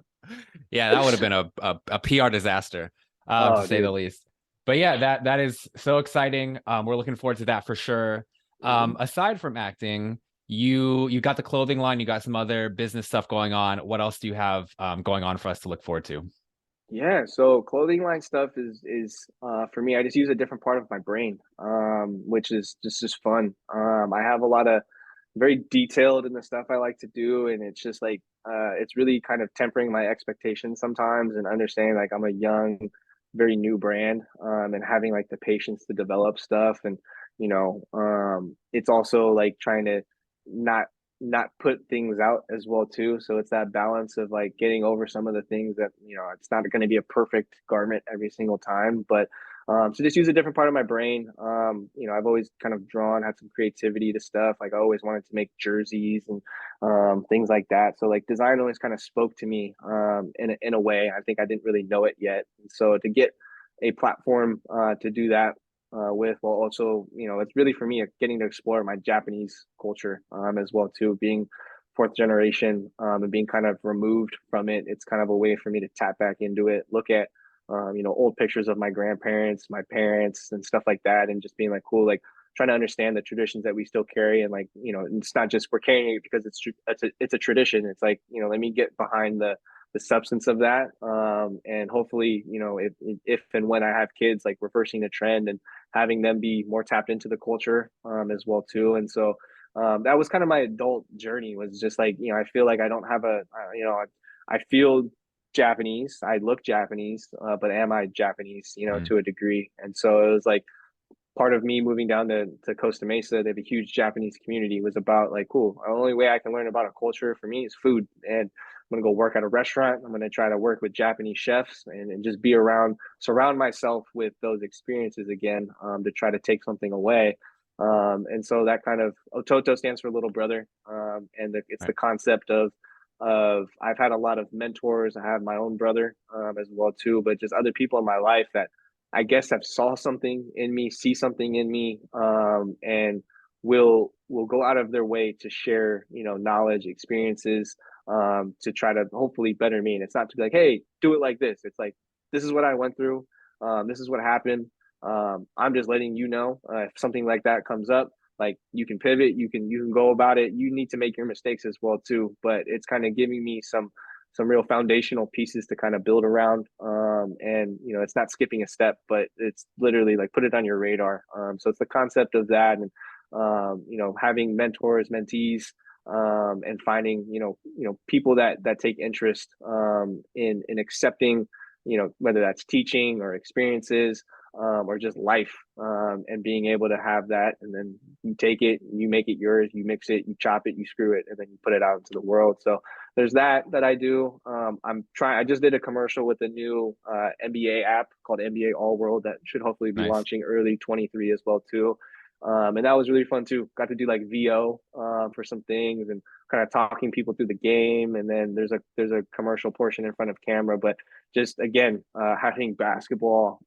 Yeah, that would have been a PR disaster, to say the least. But yeah, that is so exciting. We're looking forward to that for sure. Aside from acting, you got the clothing line, you got some other business stuff going on. What else do you have going on for us to look forward to? Yeah, so clothing line stuff is for me, I just use a different part of my brain, which is just fun. I have a lot of very detailed in the stuff I like to do, and it's just like it's really kind of tempering my expectations sometimes and understanding like I'm a young, very new brand, and having like the patience to develop stuff, and it's also like trying to not not put things out as well too. So it's that balance of like getting over some of the things that it's not going to be a perfect garment every single time, but so just use a different part of my brain. I've always kind of had some creativity to stuff. Like I always wanted to make jerseys and things like that. So like design always kind of spoke to me in a way. I think I didn't really know it yet. So to get a platform to do that with, while also it's really for me getting to explore my Japanese culture as well too, being fourth generation and being kind of removed from it. It's kind of a way for me to tap back into it, look at old pictures of my grandparents, my parents, and stuff like that, and just being like cool, like trying to understand the traditions that we still carry, and like it's not just we're carrying it because it's a tradition. It's like let me get behind the substance of that, and hopefully if and when I have kids, like reversing the trend and having them be more tapped into the culture as well too. And so that was kind of my adult journey, was just like I feel like I don't have I feel Japanese, I look Japanese, but am I Japanese Mm. to a degree. And so it was like part of me moving down to Costa Mesa. They have a huge Japanese community. Was about like, cool, the only way I can learn about a culture for me is food. And I'm going to go work at a restaurant. I'm going to try to work with Japanese chefs, and just be around, surround myself with those experiences again, to try to take something away. And so that kind of Ototo stands for little brother. And it's Right. the concept of I've had a lot of mentors. I have my own brother as well too, but just other people in my life that I guess have saw something in me, see something in me, and will go out of their way to share, knowledge, experiences, to try to hopefully better me. And it's not to be like, hey, do it like this. It's like, this is what I went through. This is what happened. I'm just letting you know if something like that comes up, like you can pivot, you can go about it. You need to make your mistakes as well too, but it's kind of giving me some real foundational pieces to kind of build around. And it's not skipping a step, but it's literally like put it on your radar. So it's the concept of that, and having mentors, mentees, and finding people that take interest in accepting, whether that's teaching or experiences, or just life, and being able to have that, and then you take it, you make it yours, you mix it, you chop it, you screw it, and then you put it out into the world. So there's that I do. I just did a commercial with a new NBA app called NBA All World that should hopefully be Nice. launching early 23 as well too. And that was really fun too. Got to do like VO for some things, and kind of talking people through the game. And then there's a commercial portion in front of camera, but just again, having basketball,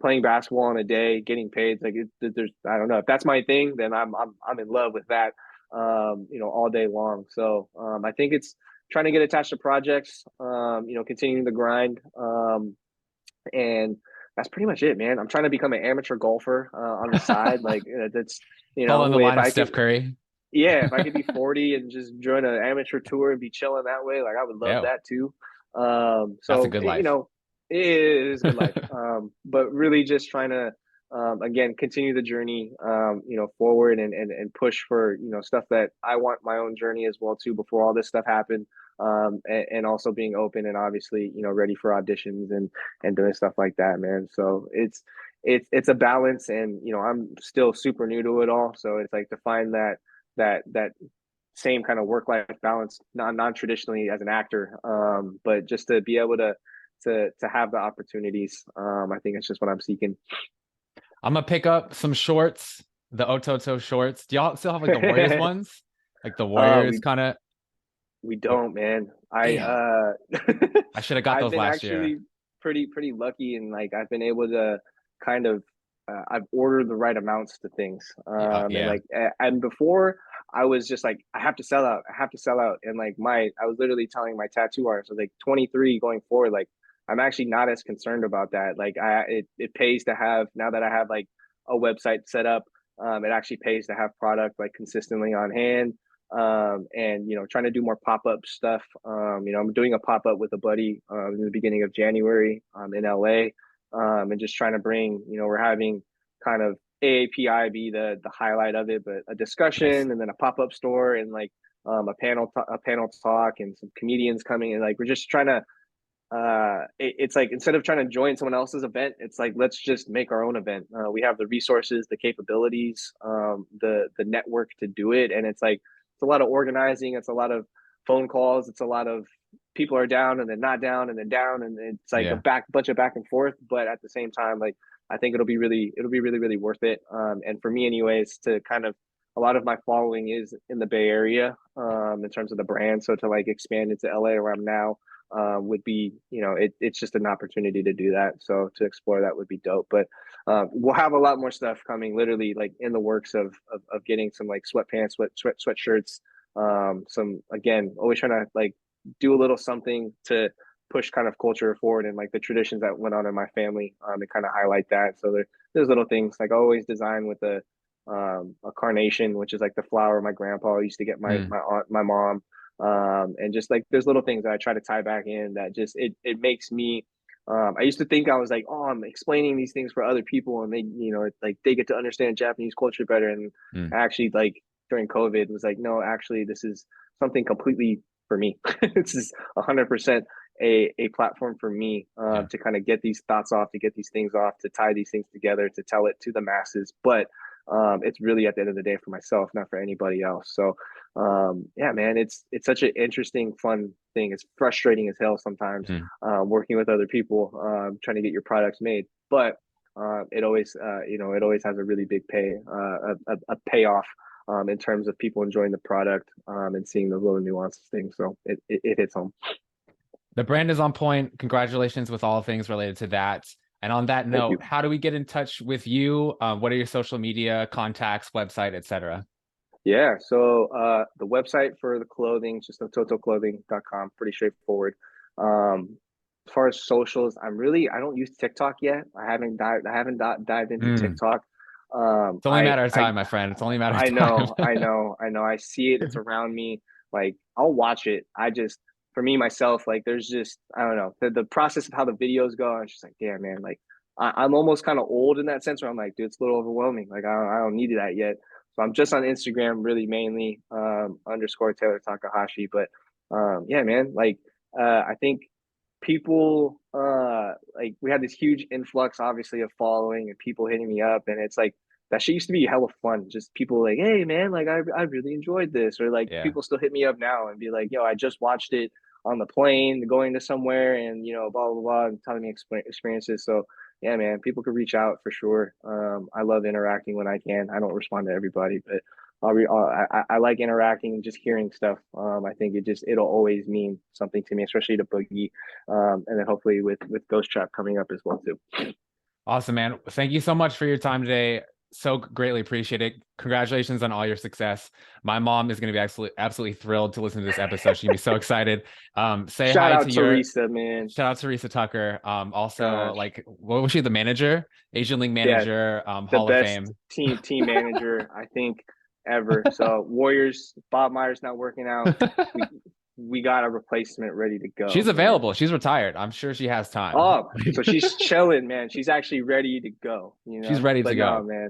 playing basketball in a day, getting paid. Like there's, I don't know, if that's my thing, then I'm in love with that, all day long. So I think it's trying to get attached to projects, continuing the grind, and that's pretty much it, man. I'm trying to become an amateur golfer on the side. Like that's Fall in the if line of I Steph could, Curry. yeah, if I could be 40 and just join an amateur tour and be chilling that way, like I would love Yeah, that too. that's a So good life. it is a good life. But really just trying to again continue the journey, forward, and push for stuff that I want my own journey as well too before all this stuff happened. And also being open and obviously ready for auditions and doing stuff like that, man. So it's a balance, and I'm still super new to it all, so it's like to find that same kind of work life balance, non traditionally as an actor, but just to be able to have the opportunities. I think it's just what I'm seeking. I'm gonna pick up some shorts, the Ototo shorts. Do y'all still have like the Warriors ones? Like the uh, Warriors we kind of. we Or don't, man. damn, I should have got I've those been last year. actually pretty lucky, and like I've been able to kind of I've ordered the right amounts to things, and Yeah. like and before I was just like I have to sell out, I have to sell out, and like I was literally telling my tattoo artist, I was like 23 going forward, like I'm actually not as concerned about that. Like it pays to have, now that I have like a website set up, it actually pays to have product like consistently on hand. and trying to do more pop-up stuff. I'm doing a pop-up with a buddy in the beginning of January in LA, and just trying to bring, we're having kind of AAPI be the highlight of it, but a discussion Nice. and then a pop-up store and like a panel talk and some comedians coming, and like we're just trying to it's like instead of trying to join someone else's event, it's like let's just make our own event. We have the resources, the capabilities, the network to do it, and it's like it's a lot of organizing, it's a lot of phone calls, it's a lot of people are down and then not down and then down, and it's like a bunch of back and forth. But at the same time, like I think it'll be really worth it. And for me, anyways, to kind of a lot of my following is in the Bay Area in terms of the brand. So to like expand into LA where I'm now would be, it's just an opportunity to do that. So to explore that would be dope. But we'll have a lot more stuff coming, literally like in the works of getting some like sweatpants, sweatshirts. Some, again, always trying to like do a little something to push kind of culture forward and like the traditions that went on in my family and kind of highlight that. So there's little things like I always design with a carnation, which is like the flower my grandpa used to get my aunt, my mom. And just like there's little things that I try to tie back in that just it makes me I used to think I was like, oh, I'm explaining these things for other people and they, like they get to understand Japanese culture better. And actually like during COVID was like, no, actually this is something completely for me. This is 100% a platform for me to kind of get these thoughts off, to get these things off, to tie these things together, to tell it to the masses. But it's really at the end of the day for myself, not for anybody else. So yeah, man, it's such an interesting, fun thing. It's frustrating as hell sometimes working with other people, trying to get your products made, but it always it always has a really big a payoff in terms of people enjoying the product and seeing the little nuances things. So it hits home. The brand is on point. Congratulations with all things related to that. And on that note, how do we get in touch with you? What are your social media contacts, website, etc.? Yeah, so the website for the clothing is just totoclothing.com. Pretty straightforward. As far as socials, I don't use TikTok yet. I haven't dived into TikTok. It's only a matter of time, my friend. It's only a matter of time. I know. I see it. It's around me. Like I'll watch it. For me myself, like there's just I don't know the process of how the videos go. I'm just like, damn, man. Like I'm almost kind of old in that sense where I'm like, dude, it's a little overwhelming. Like I don't need that yet. So I'm just on Instagram, really mainly _ Taylor Takahashi. But yeah, man, like I think people like we had this huge influx, obviously, of following and people hitting me up, and it's like that shit used to be hella fun. Just people like, hey, man, like I really enjoyed this, or like people still hit me up now and be like, yo, I just watched it on the plane going to somewhere, and blah blah blah, and telling me experiences. So yeah, man, people could reach out for sure. I love interacting when I can. I don't respond to everybody, but I like interacting and just hearing stuff. I think it'll always mean something to me, especially to Boogie, and then hopefully with Ghost Trap coming up as well too. Awesome, man. Thank you so much for your time today. So greatly appreciate it. Congratulations on all your success. My mom is going to be absolutely thrilled to listen to this episode. She's going to be so excited. Say shout hi out to Teresa, man. Shout out to Teresa Tucker. Also, like, what was she? The manager, Asian League manager, Hall of Fame, team manager, I think, ever. So Warriors, Bob Myers not working out. We got a replacement ready to go. She's available. Man. She's retired. I'm sure she has time. Oh, so she's chilling, man. She's actually ready to go. She's ready to go, man.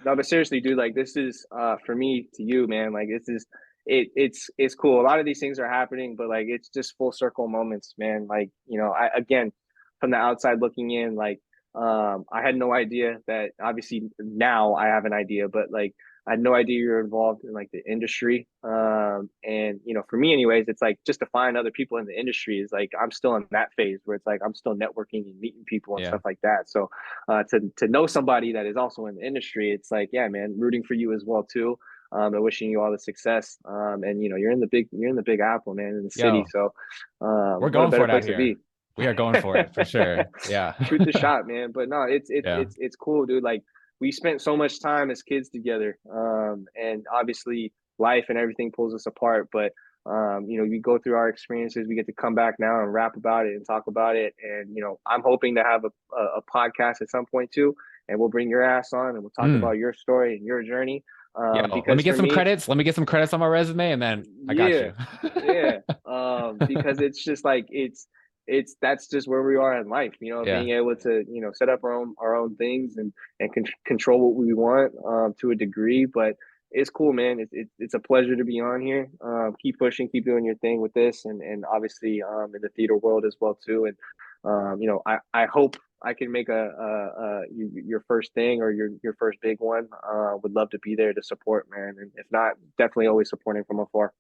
No, but seriously, dude, like this is for me to you, man. Like this is it's cool. A lot of these things are happening, but like it's just full circle moments, man. Like I again from the outside looking in, like I had no idea that. Obviously now I have an idea, but like I had no idea you're involved in like the industry. And for me anyways, it's like just to find other people in the industry is like I'm still in that phase where it's like I'm still networking and meeting people and stuff like that. So to know somebody that is also in the industry, it's like, yeah, man, rooting for you as well too. And wishing you all the success. And you're in the big apple, man, in the city. So we're going for it out here. We are going for it for sure. Yeah. Shoot the shot, man. But no, it's cool, dude. Like we spent so much time as kids together. And obviously life and everything pulls us apart. But we go through our experiences, we get to come back now and rap about it and talk about it. And I'm hoping to have a podcast at some point too. And we'll bring your ass on and we'll talk about your story and your journey. Yo, let me Because get for some me, credits. Let me get some credits on my resume, and then I got yeah, you. yeah. Because it's just like it's that's just where we are in life, Yeah. being able to, set up our own things and control what we want to a degree. But it's cool, man. It's a pleasure to be on here. Keep pushing, keep doing your thing with this, and obviously in the theater world as well too. And I hope I can make your first thing or your first big one. Would love to be there to support, man. And if not, definitely always supporting from afar.